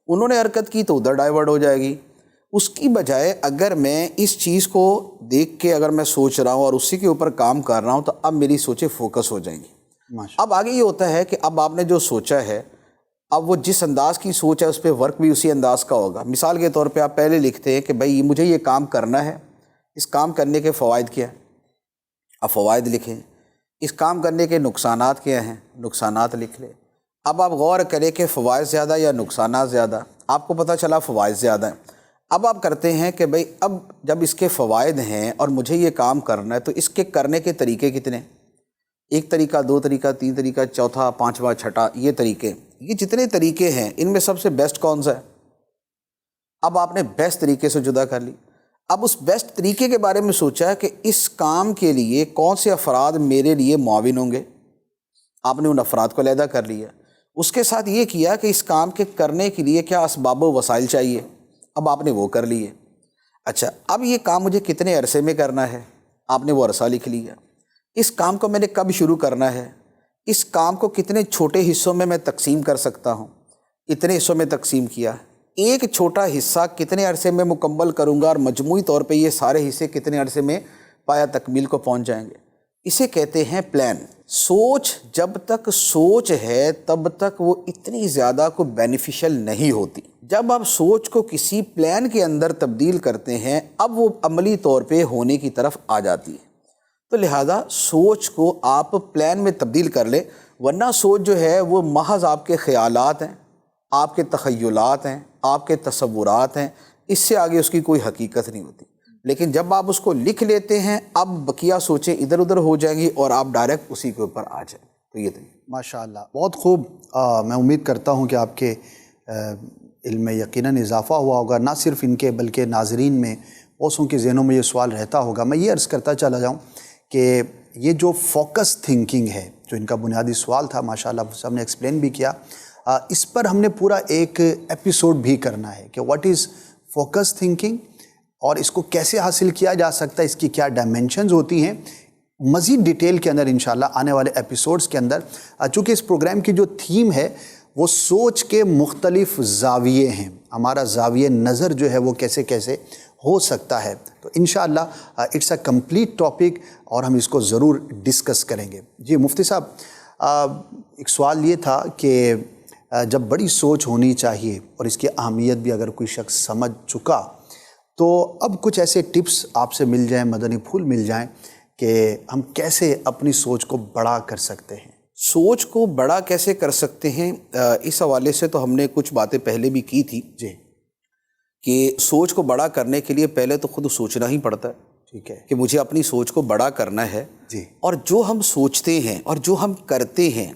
A: انہوں نے حرکت کی تو ادھر ڈائیورٹ ہو جائے گی۔ اس کی بجائے اگر میں اس چیز کو دیکھ کے اگر میں سوچ رہا ہوں اور اسی کے اوپر کام کر رہا ہوں تو اب میری سوچیں فوکس ہو جائیں گی۔ اب آگے یہ ہوتا ہے کہ اب آپ نے جو سوچا ہے، اب وہ جس انداز کی سوچ ہے اس پہ ورک بھی اسی انداز کا ہوگا۔ مثال کے طور پہ آپ پہلے لکھتے ہیں کہ بھائی مجھے یہ کام کرنا ہے، اس کام کرنے کے فوائد کیا ہیں، اب فوائد لکھیں۔ اس کام کرنے کے نقصانات کیا ہیں، نقصانات لکھ لیں۔ اب آپ غور کریں کہ فوائد زیادہ یا نقصانات زیادہ، آپ کو پتہ چلا فوائد زیادہ ہیں۔ اب آپ کرتے ہیں کہ بھئی اب جب اس کے فوائد ہیں اور مجھے یہ کام کرنا ہے تو اس کے کرنے کے طریقے کتنے، ایک طریقہ، دو طریقہ، تین طریقہ، چوتھا، پانچواں، چھٹا، یہ طریقے، یہ جتنے طریقے ہیں ان میں سب سے بیسٹ کون سا ہے؟ اب آپ نے بیسٹ طریقے سے جدا کر لی۔ اب اس بیسٹ طریقے کے بارے میں سوچا کہ اس کام کے لیے کون سے افراد میرے لیے معاون ہوں گے، آپ نے ان افراد کو علیحدہ کر لیا۔ اس کے ساتھ یہ کیا کہ اس کام کے کرنے کے لیے کیا اسباب و وسائل چاہیے، اب آپ نے وہ کر لیے۔ اچھا اب یہ کام مجھے کتنے عرصے میں کرنا ہے، آپ نے وہ عرصہ لکھ لیا۔ اس کام کو میں نے کب شروع کرنا ہے، اس کام کو کتنے چھوٹے حصوں میں تقسیم کر سکتا ہوں، اتنے حصوں میں تقسیم کیا۔ ایک چھوٹا حصہ کتنے عرصے میں مکمل کروں گا اور مجموعی طور پہ یہ سارے حصے کتنے عرصے میں پایا تکمیل کو پہنچ جائیں گے۔ اسے کہتے ہیں پلان۔ سوچ جب تک سوچ ہے تب تک وہ اتنی زیادہ کوئی بینیفیشل نہیں ہوتی۔ جب آپ سوچ کو کسی پلان کے اندر تبدیل کرتے ہیں اب وہ عملی طور پہ ہونے کی طرف آ جاتی ہے۔ تو لہٰذا سوچ کو آپ پلان میں تبدیل کر لیں، ورنہ سوچ جو ہے وہ محض آپ کے خیالات ہیں، آپ کے تخیلات ہیں، آپ کے تصورات ہیں، اس سے آگے اس کی کوئی حقیقت نہیں ہوتی۔ لیکن جب آپ اس کو لکھ لیتے ہیں اب بقیہ سوچیں ادھر ادھر ہو جائیں گی اور آپ ڈائریکٹ اسی کے اوپر آ جائیں۔ تو یہ
B: ماشاءاللہ بہت خوب۔ میں امید کرتا ہوں کہ آپ کے علم میں یقیناً اضافہ ہوا ہوگا، نہ صرف ان کے بلکہ ناظرین میں بہتوں کے ذہنوں میں یہ سوال رہتا ہوگا۔ میں یہ عرض کرتا چلا جاؤں کہ یہ جو فوکس تھنکنگ ہے، جو ان کا بنیادی سوال تھا، ماشاءاللہ سب نے ایکسپلین بھی کیا، اس پر ہم نے پورا ایک ایپیسوڈ بھی کرنا ہے کہ واٹ از فوکس تھنکنگ اور اس کو کیسے حاصل کیا جا سکتا ہے، اس کی کیا ڈائمینشنز ہوتی ہیں، مزید ڈیٹیل کے اندر انشاءاللہ آنے والے ایپیسوڈز کے اندر، چونکہ اس پروگرام کی جو تھیم ہے وہ سوچ کے مختلف زاویے ہیں، ہمارا زاویہ نظر جو ہے وہ کیسے کیسے ہو سکتا ہے، تو انشاءاللہ اٹس اے کمپلیٹ ٹاپک اور ہم اس کو ضرور ڈسکس کریں گے۔ جی مفتی صاحب، ایک سوال یہ تھا کہ جب بڑی سوچ ہونی چاہیے اور اس کی اہمیت بھی اگر کوئی شخص سمجھ چکا، تو اب کچھ ایسے ٹپس آپ سے مل جائیں، مدنی پھول مل جائیں کہ ہم کیسے اپنی سوچ کو بڑا کر سکتے ہیں۔
A: سوچ کو بڑا کیسے کر سکتے ہیں، اس حوالے سے تو ہم نے کچھ باتیں پہلے بھی کی تھی
B: جی،
A: کہ سوچ کو بڑا کرنے کے لیے پہلے تو خود سوچنا ہی پڑتا ہے
B: ٹھیک ہے،
A: کہ مجھے اپنی سوچ کو بڑا کرنا ہے،
B: جی،
A: اور جو ہم سوچتے ہیں اور جو ہم کرتے ہیں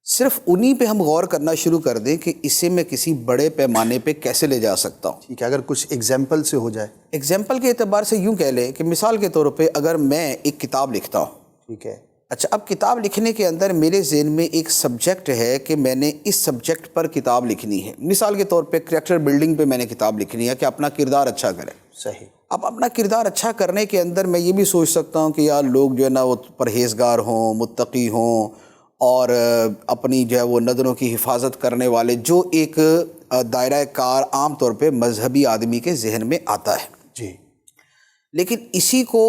A: صرف انہی پہ ہم غور کرنا شروع کر دیں کہ اسے میں کسی بڑے پیمانے پہ کیسے لے جا سکتا ہوں۔
B: ٹھیک ہے، اگر کچھ ایگزامپل سے ہو جائے۔
A: ایگزامپل کے اعتبار سے یوں کہہ لیں کہ مثال کے طور پہ اگر میں ایک کتاب لکھتا ہوں،
B: ٹھیک ہے،
A: اچھا اب کتاب لکھنے کے اندر میرے ذہن میں ایک سبجیکٹ ہے کہ میں نے اس سبجیکٹ پر کتاب لکھنی ہے، مثال کے طور پہ کریکٹر بلڈنگ پہ میں نے کتاب لکھنی ہے کہ اپنا کردار اچھا کرے۔
B: صحیح،
A: اب اپنا کردار اچھا کرنے کے اندر میں یہ بھی سوچ سکتا ہوں کہ یار لوگ جو ہے نا وہ پرہیزگار ہوں، متقی ہوں، اور اپنی جو ہے وہ نظروں کی حفاظت کرنے والے، جو ایک دائرہ کار عام طور پہ مذہبی آدمی کے ذہن میں آتا ہے۔
B: جی،
A: لیکن اسی کو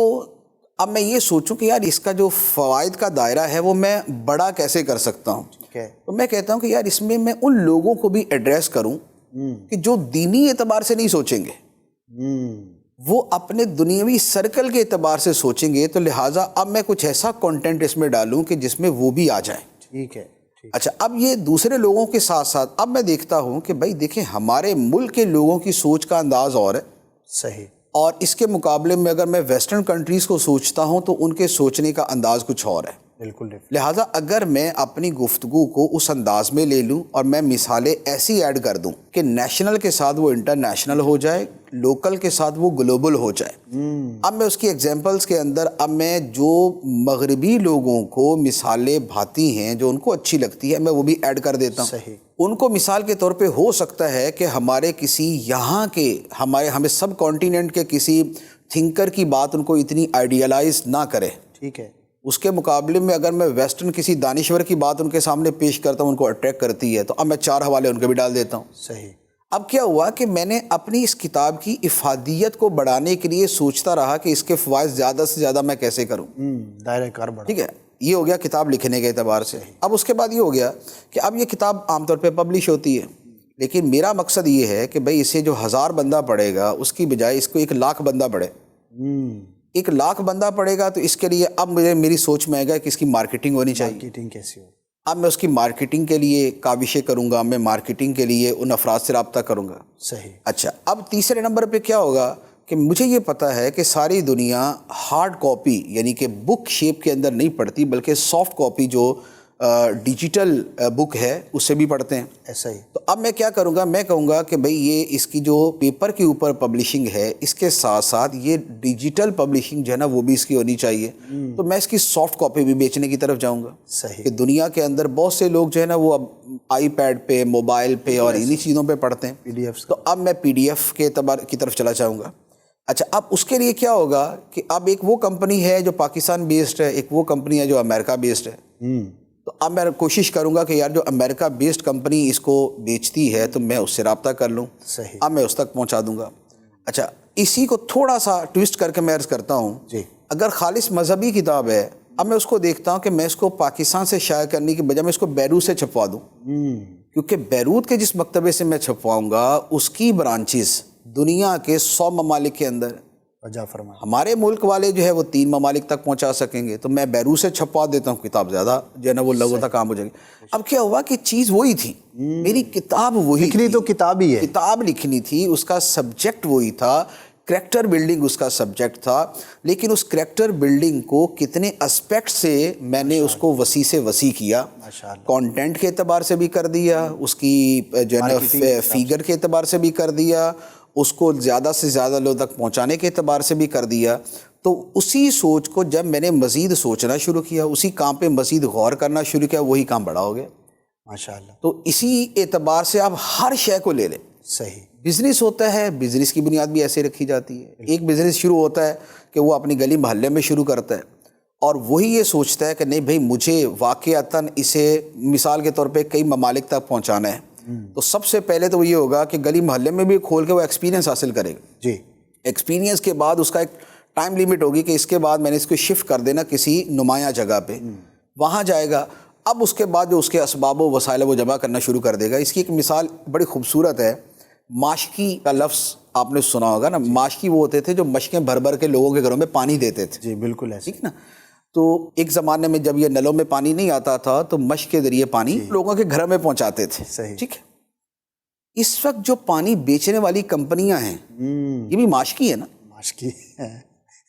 A: اب میں یہ سوچوں کہ یار اس کا جو فوائد کا دائرہ ہے وہ میں بڑا کیسے کر سکتا ہوں،
B: ٹھیک ہے،
A: تو میں کہتا ہوں کہ یار اس میں ان لوگوں کو بھی ایڈریس کروں کہ جو دینی اعتبار سے نہیں سوچیں گے، وہ اپنے دنیاوی سرکل کے اعتبار سے سوچیں گے، تو لہٰذا اب میں کچھ ایسا کنٹینٹ اس میں ڈالوں کہ جس میں وہ بھی آ جائیں۔
B: ٹھیک ہے،
A: اچھا اب یہ دوسرے لوگوں کے ساتھ ساتھ اب میں دیکھتا ہوں کہ بھائی دیکھیں ہمارے ملک کے لوگوں کی سوچ کا انداز اور ہے،
B: صحیح،
A: اور اس کے مقابلے میں اگر میں ویسٹرن کنٹریز کو سوچتا ہوں تو ان کے سوچنے کا انداز کچھ اور ہے۔
B: بالکل،
A: لہٰذا اگر میں اپنی گفتگو کو اس انداز میں لے لوں اور میں مثالیں ایسی ایڈ کر دوں کہ نیشنل کے ساتھ وہ انٹرنیشنل ہو جائے، لوکل کے ساتھ وہ گلوبل ہو جائے، اب میں اس کی ایگزامپلس کے اندر اب میں جو مغربی لوگوں کو مثالیں بھاتی ہیں، جو ان کو اچھی لگتی ہے، میں وہ بھی ایڈ کر دیتا ہوں۔
B: صحیح،
A: ان کو مثال کے طور پہ ہو سکتا ہے کہ ہمارے کسی یہاں کے ہمیں سب کانٹیننٹ کے کسی تھنکر کی بات ان کو اتنی آئیڈیالائز نہ کرے،
B: ٹھیک ہے،
A: اس کے مقابلے میں اگر میں ویسٹرن کسی دانشور کی بات ان کے سامنے پیش کرتا ہوں، ان کو اٹریکٹ کرتی ہے، تو اب میں 4 حوالے ان کے بھی ڈال دیتا ہوں۔
B: صحیح،
A: اب کیا ہوا کہ میں نے اپنی اس کتاب کی افادیت کو بڑھانے کے لیے سوچتا رہا کہ اس کے فوائد زیادہ سے زیادہ میں کیسے کروں،
B: دائرہ کار بڑا،
A: ٹھیک ہے، یہ ہو گیا کتاب لکھنے کے اعتبار سے۔ اب اس کے بعد یہ ہو گیا کہ اب یہ کتاب عام طور پہ پبلش ہوتی ہے، لیکن میرا مقصد یہ ہے کہ بھئی اسے جو 1000 بندہ پڑھے گا اس کی بجائے اس کو 1,00,000 بندہ پڑھے۔ 1,00,000 بندہ پڑھے گا تو اس کے لیے اب میری سوچ میں آئے گا کہ اس کی مارکیٹنگ ہونی چاہیے۔
B: مارکیٹنگ کیسی ہو؟
A: اب میں اس کی مارکیٹنگ کے لیے کاوشیں کروں گا، میں مارکیٹنگ کے لیے ان افراد سے رابطہ کروں گا۔
B: صحیح،
A: اچھا اب تیسرے نمبر پہ کیا ہوگا کہ مجھے یہ پتہ ہے کہ ساری دنیا ہارڈ کاپی یعنی کہ بک شیپ کے اندر نہیں پڑھتی، بلکہ سافٹ کاپی جو ڈیجیٹل بک ہے اس سے بھی پڑھتے ہیں۔
B: ایسا ہی،
A: تو اب میں کیا کروں گا، میں کہوں گا کہ بھئی یہ اس کی جو پیپر کے اوپر پبلشنگ ہے اس کے ساتھ ساتھ یہ ڈیجیٹل پبلشنگ جو ہے نا وہ بھی اس کی ہونی چاہیے، تو میں اس کی سافٹ کاپی بھی بیچنے کی طرف جاؤں گا۔
B: صحیح،
A: کہ دنیا کے اندر بہت سے لوگ جو ہے نا وہ اب آئی پیڈ پہ، موبائل پہ اور انہی چیزوں پہ پڑھتے ہیں،
B: PDFs،
A: تو اب میں PDF کے اعتبار کی طرف چلا جاؤں گا۔ اچھا اب اس کے لیے کیا ہوگا کہ اب ایک وہ کمپنی ہے جو پاکستان بیسڈ ہے، ایک وہ کمپنی ہے جو امریکہ بیسڈ ہے، تو اب میں کوشش کروں گا کہ یار جو امریکہ بیسڈ کمپنی اس کو بیچتی ہے تو میں اس سے رابطہ کر لوں،
B: صحیح،
A: اب میں اس تک پہنچا دوں گا۔ اچھا اسی کو تھوڑا سا ٹویسٹ کر کے میں عرض کرتا ہوں،
B: جی،
A: اگر خالص مذہبی کتاب ہے، اب میں اس کو دیکھتا ہوں کہ میں اس کو پاکستان سے شائع کرنے کی بجائے میں اس کو بیروت سے چھپوا دوں، کیونکہ بیروت کے جس مکتبے سے میں چھپواؤں گا اس کی برانچز دنیا کے 100 ممالک کے اندر،
B: وجہ فرمائیں،
A: ہمارے ملک والے جو ہے وہ 3 ممالک تک پہنچا سکیں گے، تو میں بیروت سے چھپوا دیتا ہوں، کتاب زیادہ جو ہے نا وہ لوگوں تک عام ہو جائے گی۔ اب کیا ہوا کہ چیز وہی تھی، میری کتاب وہی
B: لکھنی
A: تھی،
B: تو کتاب ہی ہے،
A: کتاب لکھنی تھی، اس کا سبجیکٹ وہی تھا، کریکٹر بلڈنگ اس کا سبجیکٹ تھا، لیکن اس کریکٹر بلڈنگ کو کتنے اسپیکٹ سے میں نے اس کو وسیع سے وسیع کیا،
B: ماشاءاللہ،
A: کانٹینٹ کے اعتبار سے بھی کر دیا، اس کی جو ہے نا فیگر کے اعتبار سے بھی کر دیا، اس کو زیادہ سے زیادہ لوگوں تک پہنچانے کے اعتبار سے بھی کر دیا۔ تو اسی سوچ کو جب میں نے مزید سوچنا شروع کیا، اسی کام پہ مزید غور کرنا شروع کیا، وہی کام بڑا ہو گیا۔
B: ماشاءاللہ،
A: تو اسی اعتبار سے آپ ہر شے کو لے لیں۔
B: صحیح،
A: بزنس ہوتا ہے، بزنس کی بنیاد بھی ایسے رکھی جاتی ہے۔ ایک بزنس شروع ہوتا ہے کہ وہ اپنی گلی محلے میں شروع کرتا ہے، اور وہی یہ سوچتا ہے کہ نہیں بھائی مجھے واقعتاً اسے مثال کے طور پہ کئی ممالک تک پہنچانا ہے، تو سب سے پہلے تو یہ ہوگا کہ گلی محلے میں بھی کھول کے وہ ایکسپیرینس حاصل کرے گا.
B: جی.
A: ایکسپیرینس کے بعد اس کا ایک ٹائم لیمٹ ہوگی کہ اس کے بعد میں نے اس کو شفٹ کر دینا کسی نمایاں جگہ پہ، وہاں جائے گا. اب اس کے بعد جو اس کے اسباب و وسائل وہ جمع کرنا شروع کر دے گا. اس کی ایک مثال بڑی خوبصورت ہے. ماشکی کا لفظ آپ نے سنا ہوگا نا. ماشکی وہ ہوتے تھے جو مشکیں بھر بھر کے لوگوں کے گھروں میں پانی دیتے تھے.
B: جی بالکل ایسے.
A: ٹھیک نا. تو ایک زمانے میں جب یہ نلوں میں پانی نہیں آتا تھا تو مشک کے ذریعے پانی لوگوں کے گھر میں پہنچاتے تھے.
B: صحیح.
A: ٹھیک ہے. اس وقت جو پانی بیچنے والی کمپنیاں ہیں یہ بھی ماشکی ہے نا.
B: ماشکی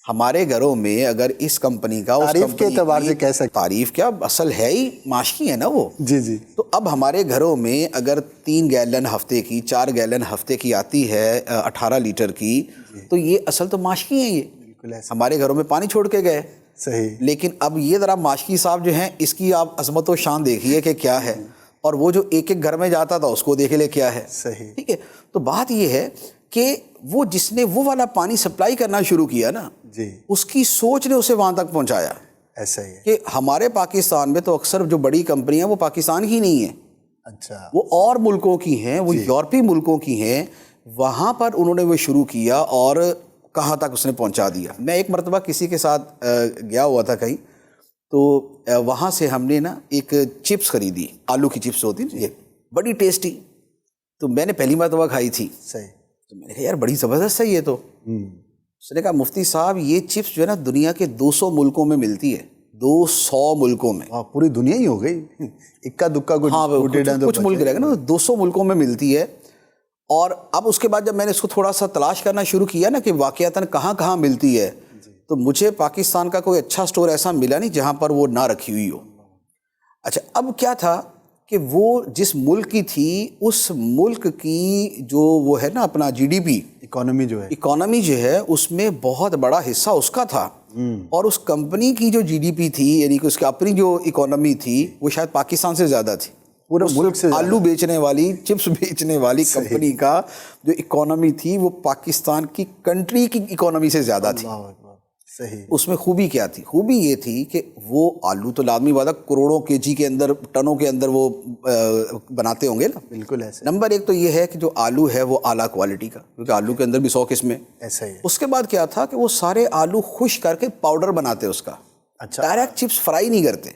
A: ہمارے گھروں میں اگر اس کمپنی کا
B: تعریف کے اعتبار سے کہہ سکتے،
A: تعریف کیا اصل ہے ہی ماشکی ہے نا وہ.
B: جی جی.
A: تو اب ہمارے گھروں میں اگر 3 گیلن ہفتے کی 4 گیلن ہفتے کی آتی ہے 18 لیٹر کی، تو یہ اصل تو ماشکی ہیں. یہ
B: بالکل ایسے.
A: ہمارے گھروں میں پانی چھوڑ کے گئے.
B: صحیح.
A: لیکن اب یہ ذرا ماشکی صاحب جو ہیں اس کی آپ عظمت و شان دیکھیے کہ کیا ہے، اور وہ جو ایک ایک گھر میں جاتا تھا اس کو دیکھ لے کیا ہے.
B: صحیح.
A: ٹھیک ہے. تو بات یہ ہے کہ وہ جس نے وہ والا پانی سپلائی کرنا شروع کیا نا،
B: جی
A: اس کی سوچ نے اسے وہاں تک پہنچایا.
B: ایسا ہی ہے.
A: کہ ہمارے پاکستان میں تو اکثر جو بڑی کمپنیاں وہ پاکستان کی نہیں ہیں،
B: اچھا
A: وہ اور ملکوں کی ہیں، وہ یورپی ملکوں کی ہیں. وہاں پر انہوں نے وہ شروع کیا اور کہاں تک اس نے پہنچا دیا. میں ایک مرتبہ کسی کے ساتھ گیا ہوا تھا کہیں، تو وہاں سے ہم نے نا ایک چپس خریدی، آلو کی چپس ہوتی نا، یہ بڑی ٹیسٹی. تو میں نے پہلی مرتبہ کھائی تھی.
B: صحیح.
A: تو میں نے کہا یار بڑی زبردست ہے یہ تو. اس نے کہا مفتی صاحب یہ چپس جو ہے نا دنیا کے 200 ملکوں میں ملتی ہے. 200 ملکوں میں.
B: پوری دنیا ہی ہو گئی. اکا دکا
A: کچھ ملک رہے گا نا، 200 ملکوں میں ملتی ہے. اور اب اس کے بعد جب میں نے اس کو تھوڑا سا تلاش کرنا شروع کیا نا کہ واقعتاً کہاں کہاں ملتی ہے، تو مجھے پاکستان کا کوئی اچھا سٹور ایسا ملا نہیں جہاں پر وہ نہ رکھی ہوئی ہو. اچھا اب کیا تھا کہ وہ جس ملک کی تھی اس ملک کی جو وہ ہے نا اپنا جی ڈی پی
B: اکانومی جو ہے
A: اس میں بہت بڑا حصہ اس کا تھا. اور اس کمپنی کی جو جی ڈی پی تھی یعنی کہ اس کی اپنی جو اکانومی تھی وہ شاید پاکستان سے زیادہ تھی.
B: پورے ملک سے
A: آلو بیچنے والی چپس بیچنے والی کمپنی کا جو اکانومی تھی وہ پاکستان کی کنٹری کی اکانومی سے زیادہ تھی.
B: صحیح.
A: اس میں خوبی کیا تھی؟ خوبی یہ تھی کہ وہ آلو تو لازمی بات ہے کروڑوں کے جی کے اندر ٹنوں کے اندر وہ بناتے ہوں گے نا.
B: بالکل ایسے.
A: نمبر 1 تو یہ ہے کہ جو آلو ہے وہ اعلیٰ کوالٹی کا، کیونکہ آلو کے اندر بھی 100 قسمیں.
B: ایسا ہی.
A: اس کے بعد کیا تھا کہ وہ سارے آلو خشک کر کے پاؤڈر بناتے اس کا.
B: اچھا.
A: ڈائریکٹ چپس فرائی نہیں کرتے،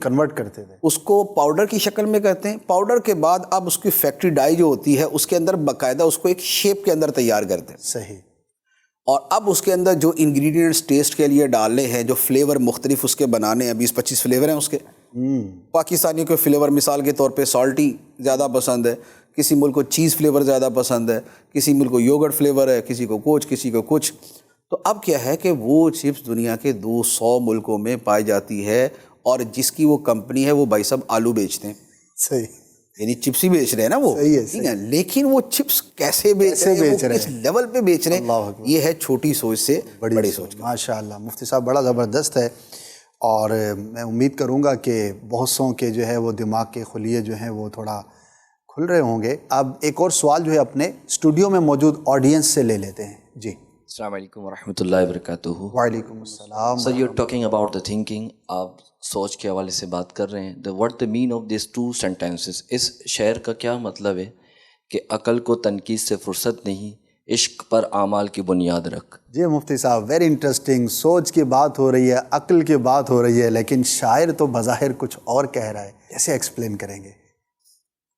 B: کنورٹ کرتے تھے
A: اس کو پاؤڈر کی شکل میں کرتے ہیں. پاؤڈر کے بعد اب اس کی فیکٹری ڈائی جو ہوتی ہے اس کے اندر باقاعدہ اس کو ایک شیپ کے اندر تیار کرتے ہیں.
B: صحیح.
A: اور اب اس کے اندر جو انگریڈینٹس ٹیسٹ کے لیے ڈالنے ہیں، جو فلیور مختلف اس کے بنانے ہیں، 20-25 فلیور ہیں اس کے. پاکستانیوں کے فلیور مثال کے طور پہ سالٹی زیادہ پسند ہے، کسی ملک کو چیز فلیور زیادہ پسند ہے، کسی ملک کو یوگرٹ فلیور ہے، کسی کو کچھ کسی کو کچھ. تو اب کیا ہے کہ وہ چپس دنیا کے 200 ملکوں میں پائی جاتی ہے، اور جس کی وہ کمپنی ہے وہ بھائی صاحب آلو بیچتے ہیں.
B: صحیح.
A: یعنی چپس ہی بیچ رہے ہیں نا وہ. ٹھیک ہے. لیکن وہ چپس کیسے بیچ رہے ہیں، کس لیول پہ بیچ رہے ہیں، یہ ہے چھوٹی سوچ سے بڑی سوچ.
B: ماشاء اللہ مفتی صاحب بڑا زبردست ہے. اور میں امید کروں گا کہ بہت سوں کے جو ہے وہ دماغ کے خلیے جو ہیں وہ تھوڑا کھل رہے ہوں گے. اب ایک اور سوال جو ہے اپنے اسٹوڈیو میں موجود آڈینس سے لے لیتے ہیں. جی
D: السلام علیکم ورحمۃ اللہ وبرکاتہ.
B: وعلیکم السلام.
D: Sir you talking about the thinking, آپ سوچ کے حوالے سے بات کر رہے ہیں. The what the mean of these 2 sentences، اس شعر کا کیا مطلب ہے کہ عقل کو تنقید سے فرصت نہیں، عشق پر اعمال کی بنیاد رکھ.
B: جی مفتی صاحب ویری انٹرسٹنگ. سوچ کی بات ہو رہی ہے، عقل کی بات ہو رہی ہے، لیکن شاعر تو بظاہر کچھ اور کہہ رہا ہے. کیسے ایکسپلین کریں گے؟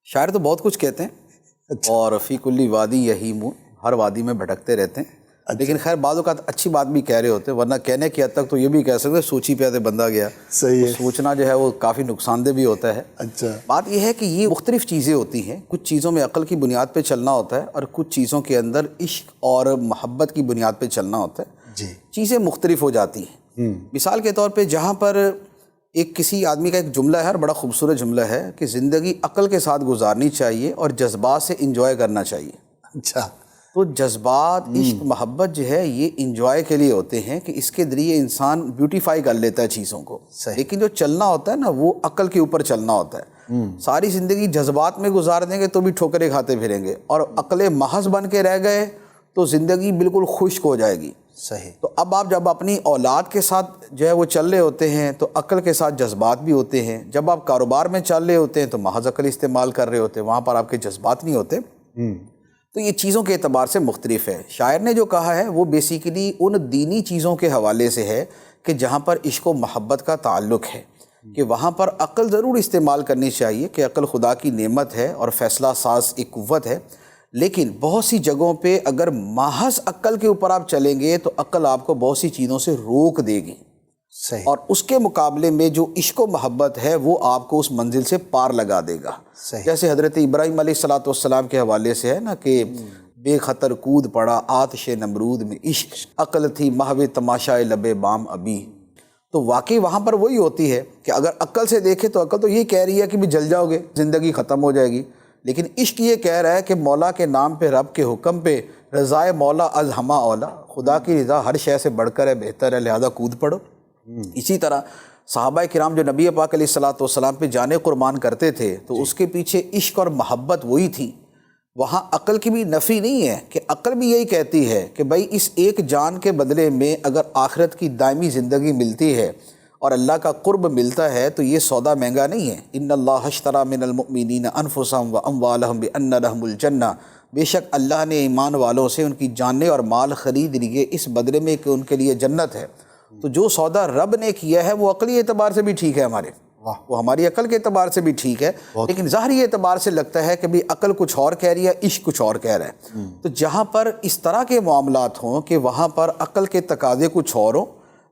A: شاعر تو بہت کچھ کہتے ہیں، اور فی کلی وادی یہیم، ہر وادی میں بھٹکتے رہتے ہیں. لیکن خیر بعض اوقات اچھی بات بھی کہہ رہے ہوتے ہیں، ورنہ کہنے کی حد تک تو یہ بھی کہہ سکتے سوچی پہ بندہ گیا.
B: صحیح ہے.
A: سوچنا جو ہے وہ کافی نقصان دہ بھی ہوتا ہے.
B: اچھا.
A: بات یہ ہے کہ یہ مختلف چیزیں ہوتی ہیں. کچھ چیزوں میں عقل کی بنیاد پہ چلنا ہوتا ہے، اور کچھ چیزوں کے اندر عشق اور محبت کی بنیاد پہ چلنا ہوتا ہے.
B: جی.
A: چیزیں مختلف ہو جاتی ہیں. مثال کے طور پہ جہاں پر ایک کسی آدمی کا ایک جملہ ہے، اور بڑا خوبصورت جملہ ہے کہ زندگی عقل کے ساتھ گزارنی چاہیے اور جذبات سے انجوائے کرنا چاہیے.
B: اچھا.
A: تو جذبات، عشق، محبت جو ہے یہ انجوائے کے لیے ہوتے ہیں کہ اس کے ذریعے انسان بیوٹیفائی کر لیتا ہے چیزوں کو. لیکن جو چلنا ہوتا ہے نا وہ عقل کے اوپر چلنا ہوتا ہے. ساری زندگی جذبات میں گزار دیں گے تو بھی ٹھوکریں کھاتے پھریں گے، اور عقل محض بن کے رہ گئے تو زندگی بالکل خشک ہو جائے گی.
B: صحیح.
A: تو اب آپ جب اپنی اولاد کے ساتھ جو ہے وہ چل رہے ہوتے ہیں تو عقل کے ساتھ جذبات بھی ہوتے ہیں. جب آپ کاروبار میں چل رہے ہوتے ہیں تو محض عقل استعمال کر رہے ہوتے ہیں, وہاں پر آپ کے جذبات نہیں ہوتے. تو یہ چیزوں کے اعتبار سے مختلف ہے. شاعر نے جو کہا ہے وہ بیسیکلی ان دینی چیزوں کے حوالے سے ہے کہ جہاں پر عشق و محبت کا تعلق ہے, کہ وہاں پر عقل ضرور استعمال کرنی چاہیے, کہ عقل خدا کی نعمت ہے اور فیصلہ ساز ایک قوت ہے. لیکن بہت سی جگہوں پہ اگر محض عقل کے اوپر آپ چلیں گے تو عقل آپ کو بہت سی چیزوں سے روک دے گی.
B: صحیح.
A: اور اس کے مقابلے میں جو عشق و محبت ہے وہ آپ کو اس منزل سے پار لگا دے گا.
B: صحیح.
A: جیسے حضرت ابراہیم علیہ السلام کے حوالے سے ہے نا کہ بے خطر کود پڑا آتش نمرود میں عشق, عقل تھی محو تماشائے لبے بام ابھی. تو واقعی وہاں پر وہی ہوتی ہے کہ اگر عقل سے دیکھے تو عقل تو یہ کہہ رہی ہے کہ بھی جل جاؤ گے, زندگی ختم ہو جائے گی. لیکن عشق یہ کہہ رہا ہے کہ مولا کے نام پہ, رب کے حکم پہ, رضائے مولا از ہما اولا, خدا کی رضا ہر شے سے بڑھ کر ہے, بہتر ہے, لہذا کود پڑو. اسی طرح صحابہ کرام جو نبی پاک علیہ السلام پہ جانے قربان کرتے تھے تو اس کے پیچھے عشق اور محبت وہی تھی. وہاں عقل کی بھی نفی نہیں ہے, کہ عقل بھی یہی کہتی ہے کہ بھائی اس ایک جان کے بدلے میں اگر آخرت کی دائمی زندگی ملتی ہے اور اللہ کا قرب ملتا ہے تو یہ سودا مہنگا نہیں ہے. ان اللہ اشتری من المؤمنین انفسهم واموالهم بان لهم الجنہ, بے شک اللہ نے ایمان والوں سے ان کی جانیں اور مال خرید لیے اس بدلے میں کہ ان کے لیے جنت ہے. تو جو سودا رب نے کیا ہے وہ عقلی اعتبار سے بھی ٹھیک ہے ہمارے, وہ ہماری عقل کے اعتبار سے بھی ٹھیک ہے, لیکن ظاہری اعتبار سے لگتا ہے کہ بھی عقل کچھ اور کہہ رہی ہے, عشق کچھ اور کہہ رہا ہے. تو جہاں پر اس طرح کے معاملات ہوں کہ وہاں پر عقل کے تقاضے کچھ اور ہوں,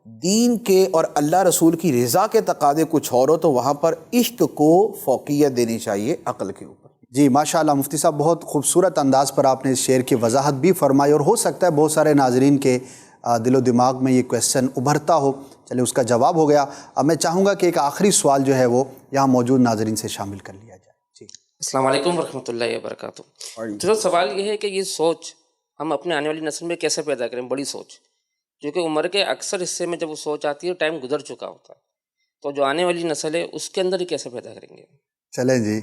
A: دین کے اور اللہ رسول کی رضا کے تقاضے کچھ اور ہو, تو وہاں پر عشق کو فوقیت دینی چاہیے عقل کے اوپر.
B: جی ماشاءاللہ مفتی صاحب, بہت خوبصورت انداز پر آپ نے اس شعر کی وضاحت بھی فرمائی, اور ہو سکتا ہے بہت سارے ناظرین کے دل و دماغ میں یہ کویسچن ابھرتا ہو. چلے اس کا جواب ہو گیا. اب میں چاہوں گا کہ ایک آخری سوال جو ہے وہ یہاں موجود ناظرین سے شامل کر لیا جائے. جی
E: السلام علیکم ورحمۃ اللہ وبرکاتہ. تو سوال یہ ہے کہ یہ سوچ ہم اپنے آنے والی نسل میں کیسے پیدا کریں, بڑی سوچ, کیونکہ عمر کے اکثر حصے میں جب وہ سوچ آتی ہے ٹائم گزر چکا ہوتا ہے, تو جو آنے والی نسل ہے اس کے اندر ہی کیسے پیدا کریں گے؟
B: چلیں جی,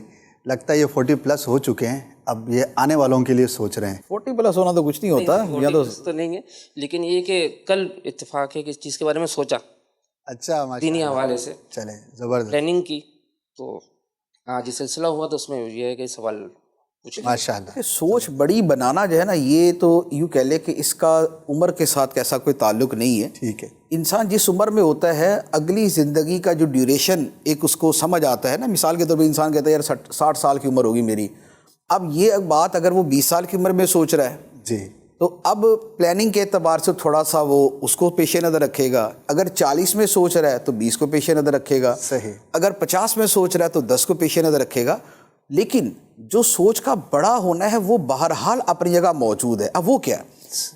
B: لگتا ہے یہ 40+ ہو چکے ہیں, اب یہ آنے والوں کے لیے سوچ رہے ہیں.
A: 40+ ہونا تو کچھ نہیں ہوتا, یا
E: تو نہیں ہے, لیکن یہ کہ کل اتفاق ہے کہ اس چیز کے بارے میں سوچا,
B: اچھا
E: دینی حوالے سے
B: چلیں زبردست,
E: پلاننگ کی, تو آج یہ سلسلہ ہوا تو اس میں یہ ہے کہ سوال
B: ماشاءاللہ.
A: سوچ بڑی بنانا جو ہے نا, یہ تو یوں کہہ لے کہ اس کا عمر کے ساتھ کیسا کوئی تعلق نہیں ہے.
B: ٹھیک ہے,
A: انسان جس عمر میں ہوتا ہے اگلی زندگی کا جو ڈیوریشن ایک اس کو سمجھ آتا ہے نا. مثال کے طور پہ انسان کہتا ہے یار 60 سال کی عمر ہوگی میری. اب یہ بات اگر وہ 20 سال کی عمر میں سوچ رہا ہے
B: جی,
A: تو اب پلاننگ کے اعتبار سے تھوڑا سا وہ اس کو پیش نظر رکھے گا. اگر 40 میں سوچ رہا ہے تو 20 کو پیش نظر رکھے گا.
B: صحیح.
A: اگر 50 میں سوچ رہا ہے تو 10 کو پیش نظر رکھے گا. لیکن جو سوچ کا بڑا ہونا ہے وہ بہرحال اپنی جگہ موجود ہے. اب وہ کیا ہے,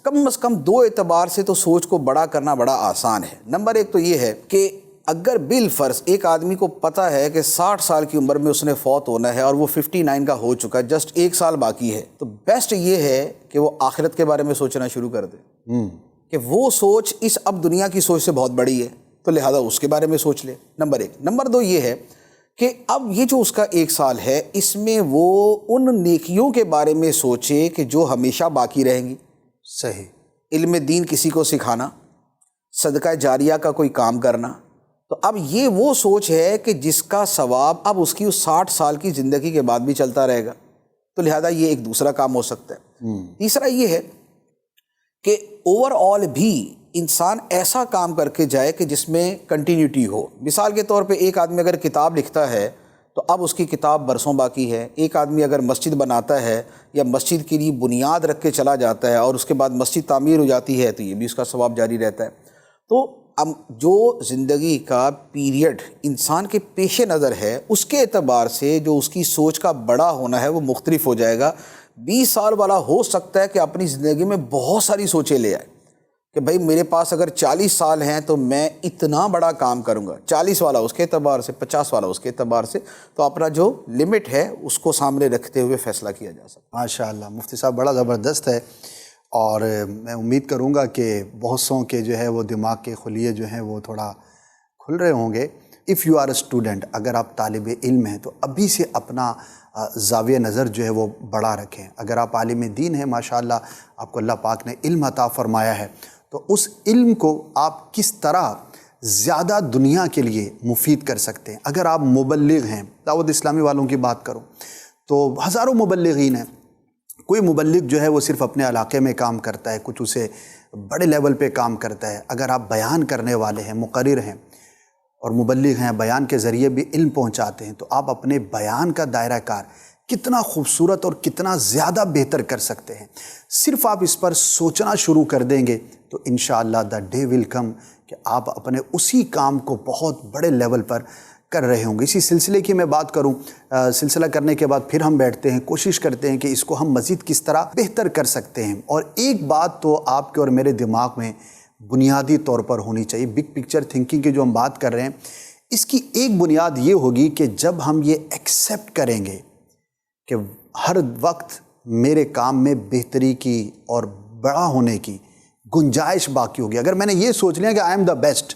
A: کم از کم 2 اعتبار سے تو سوچ کو بڑا کرنا بڑا آسان ہے. نمبر 1 تو یہ ہے کہ اگر بالفرض ایک آدمی کو پتہ ہے کہ 60 سال کی عمر میں اس نے فوت ہونا ہے اور وہ 59 کا ہو چکا ہے, جسٹ 1 سال باقی ہے, تو بیسٹ یہ ہے کہ وہ آخرت کے بارے میں سوچنا شروع کر دے. کہ وہ سوچ اس اب دنیا کی سوچ سے بہت بڑی ہے, تو لہذا اس کے بارے میں سوچ لے. نمبر 1. نمبر 2 یہ ہے کہ اب یہ جو اس کا 1 سال ہے اس میں وہ ان نیکیوں کے بارے میں سوچے کہ جو ہمیشہ باقی رہیں گی.
B: صحیح.
A: علم دین کسی کو سکھانا, صدقہ جاریہ کا کوئی کام کرنا. تو اب یہ وہ سوچ ہے کہ جس کا ثواب اب اس کی 60 سال کی زندگی کے بعد بھی چلتا رہے گا, تو لہذا یہ ایک دوسرا کام ہو سکتا ہے. تیسرا یہ ہے کہ اوور آل بھی انسان ایسا کام کر کے جائے کہ جس میں کنٹینیوٹی ہو. مثال کے طور پہ ایک آدمی اگر کتاب لکھتا ہے تو اب اس کی کتاب برسوں باقی ہے. ایک آدمی اگر مسجد بناتا ہے یا مسجد کے لیے بنیاد رکھ کے چلا جاتا ہے اور اس کے بعد مسجد تعمیر ہو جاتی ہے تو یہ بھی اس کا ثواب جاری رہتا ہے. تو اب جو زندگی کا پیریڈ انسان کے پیش نظر ہے اس کے اعتبار سے جو اس کی سوچ کا بڑا ہونا ہے وہ مختلف ہو جائے گا. 20 سال والا ہو سکتا ہے کہ اپنی زندگی میں بہت ساری سوچیں لے آئے کہ بھائی میرے پاس اگر 40 سال ہیں تو میں اتنا بڑا کام کروں گا. 40 والا اس کے اعتبار سے, 50 والا اس کے اعتبار سے, تو اپنا جو لمٹ ہے اس کو سامنے رکھتے ہوئے فیصلہ کیا جا سکتا.
B: ماشاءاللہ مفتی صاحب بڑا زبردست ہے, اور میں امید کروں گا کہ بہت سوں کے جو ہے وہ دماغ کے خلیے جو ہیں وہ تھوڑا کھل رہے ہوں گے. If you are a student, اگر آپ طالب علم ہیں تو ابھی سے اپنا زاویہ نظر جو ہے وہ بڑا رکھیں. اگر آپ عالم دین ہیں, ماشاءاللہ آپ کو اللہ پاک نے علم عطا فرمایا ہے, تو اس علم کو آپ کس طرح زیادہ دنیا کے لیے مفید کر سکتے ہیں. اگر آپ مبلغ ہیں، دعوت اسلامی والوں کی بات کروں تو ہزاروں مبلغین ہیں. کوئی مبلغ جو ہے وہ صرف اپنے علاقے میں کام کرتا ہے، کچھ اسے بڑے لیول پہ کام کرتا ہے. اگر آپ بیان کرنے والے ہیں، مقرر ہیں اور مبلغ ہیں، بیان کے ذریعے بھی علم پہنچاتے ہیں، تو آپ اپنے بیان کا دائرہ کار کتنا خوبصورت اور کتنا زیادہ بہتر کر سکتے ہیں. صرف آپ اس پر سوچنا شروع کر دیں گے تو انشاءاللہ دا ڈے ول کم کہ آپ اپنے اسی کام کو بہت بڑے لیول پر کر رہے ہوں گے. اسی سلسلے کی میں بات کروں، سلسلہ کرنے کے بعد پھر ہم بیٹھتے ہیں، کوشش کرتے ہیں کہ اس کو ہم مزید کس طرح بہتر کر سکتے ہیں. اور ایک بات تو آپ کے اور میرے دماغ میں بنیادی طور پر ہونی چاہیے، بگ پکچر تھنکنگ کی جو ہم بات کر رہے ہیں، اس کی ایک بنیاد یہ ہوگی کہ جب ہم یہ ایکسیپٹ کریں گے کہ ہر وقت میرے کام میں بہتری کی اور بڑا ہونے کی گنجائش باقی ہوگی. اگر میں نے یہ سوچ لیا کہ I am the best,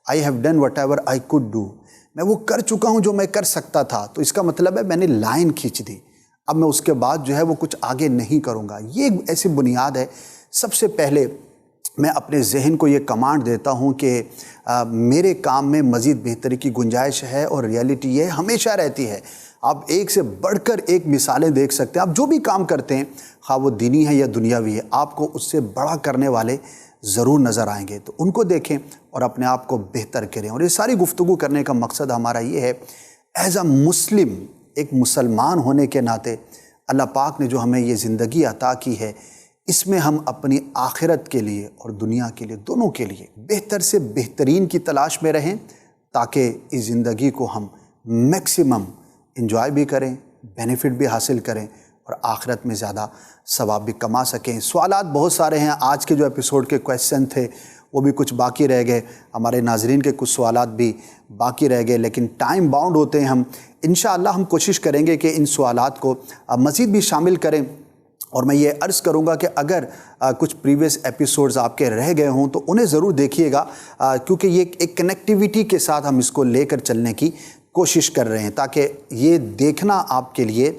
B: I have done what ever I could do, میں وہ کر چکا ہوں جو میں کر سکتا تھا، تو اس کا مطلب ہے میں نے لائن کھینچ دی، اب میں اس کے بعد جو ہے وہ کچھ آگے نہیں کروں گا. یہ ایک ایسی بنیاد ہے. سب سے پہلے میں اپنے ذہن کو یہ کمانڈ دیتا ہوں کہ میرے کام میں مزید بہتری کی گنجائش ہے، اور ریئلٹی یہ ہمیشہ رہتی ہے. آپ ایک سے بڑھ کر ایک مثالیں دیکھ سکتے ہیں. آپ جو بھی کام کرتے ہیں، خواہ وہ دینی ہے یا دنیاوی ہے، آپ کو اس سے بڑا کرنے والے ضرور نظر آئیں گے. تو ان کو دیکھیں اور اپنے آپ کو بہتر کریں. اور یہ ساری گفتگو کرنے کا مقصد ہمارا یہ ہے، ایز اے مسلم، ایک مسلمان ہونے کے ناطے اللہ پاک نے جو ہمیں یہ زندگی عطا کی ہے، اس میں ہم اپنی آخرت کے لیے اور دنیا کے لیے، دونوں کے لیے بہتر سے بہترین کی تلاش میں رہیں، تاکہ اس زندگی کو ہم میکسیمم انجوائے بھی کریں، بینیفٹ بھی حاصل کریں اور آخرت میں زیادہ ثواب بھی کما سکیں. سوالات بہت سارے ہیں. آج کے جو ایپیسوڈ کے کویسچن تھے وہ بھی کچھ باقی رہ گئے، ہمارے ناظرین کے کچھ سوالات بھی باقی رہ گئے، لیکن ٹائم باؤنڈ ہوتے ہیں. ہم انشاءاللہ ہم کوشش کریں گے کہ ان سوالات کو مزید بھی شامل کریں. اور میں یہ عرض کروں گا کہ اگر کچھ پریویس ایپیسوڈز آپ کے رہ گئے ہوں تو انہیں ضرور دیکھیے گا، کیونکہ یہ ایک کنیکٹیویٹی کے ساتھ ہم اس کو لے کر چلنے کی کوشش کر رہے ہیں، تاکہ یہ دیکھنا آپ کے لیے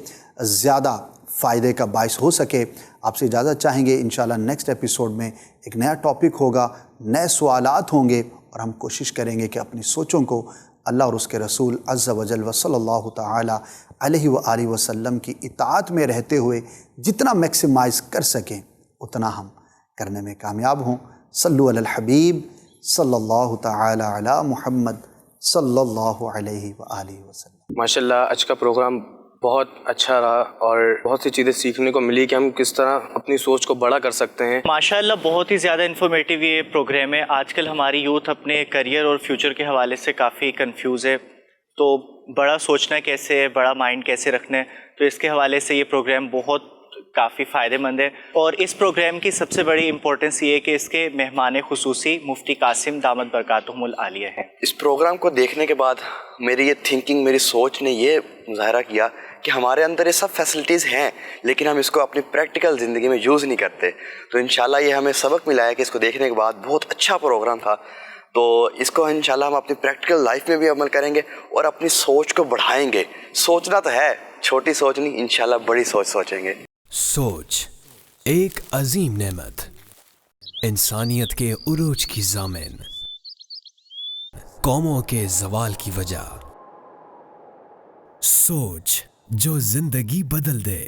B: زیادہ فائدے کا باعث ہو سکے. آپ سے اجازت چاہیں گے. انشاءاللہ نیکسٹ ایپیسوڈ میں ایک نیا ٹاپک ہوگا، نئے سوالات ہوں گے، اور ہم کوشش کریں گے کہ اپنی سوچوں کو اللہ اور اس کے رسول عز و جل و صلی اللہ تعالی علیہ وآلہ وسلم کی اطاعت میں رہتے ہوئے جتنا میکسیمائز کر سکیں اتنا ہم کرنے میں کامیاب ہوں. صلو علی الحبیب صلی اللہ تعالی علی محمد صلی اللہ علیہ وآلہ وسلم.
F: ماشاءاللہ آج کا پروگرام بہت اچھا رہا اور بہت سی چیزیں سیکھنے کو ملی کہ ہم کس طرح اپنی سوچ کو بڑا کر سکتے ہیں.
C: ماشاءاللہ بہت ہی زیادہ انفارمیٹیو یہ پروگرام ہے. آج کل ہماری یوتھ اپنے کریئر اور فیوچر کے حوالے سے کافی کنفیوز ہے، تو بڑا سوچنا کیسے ہے، بڑا مائنڈ کیسے رکھنا ہے، تو اس کے حوالے سے یہ پروگرام بہت کافی فائدہ مند ہے. اور اس پروگرام کی سب سے بڑی امپورٹنس یہ ہے کہ اس کے مہمان خصوصی مفتی قاسم دامت برکاتہم العالیہ ہیں.
F: اس پروگرام کو دیکھنے کے بعد میری یہ تھنکنگ، میری سوچ نے یہ مظاہرہ کیا کہ ہمارے اندر یہ سب فیسلٹیز ہیں، لیکن ہم اس کو اپنی پریکٹیکل زندگی میں یوز نہیں کرتے. تو انشاءاللہ یہ ہمیں سبق ملا ہے کہ اس کو دیکھنے کے بعد بہت اچھا پروگرام تھا. تو اس کو انشاءاللہ ہم اپنی پریکٹیکل لائف میں بھی عمل کریں گے اور اپنی سوچ کو بڑھائیں گے. سوچنا تو ہے، چھوٹی سوچ نہیں، انشاءاللہ بڑی سوچ سوچیں گے.
G: سوچ ایک عظیم نعمت، انسانیت کے عروج کی ضامن، قوموں کے زوال کی وجہ. سوچ جو زندگی بدل دے.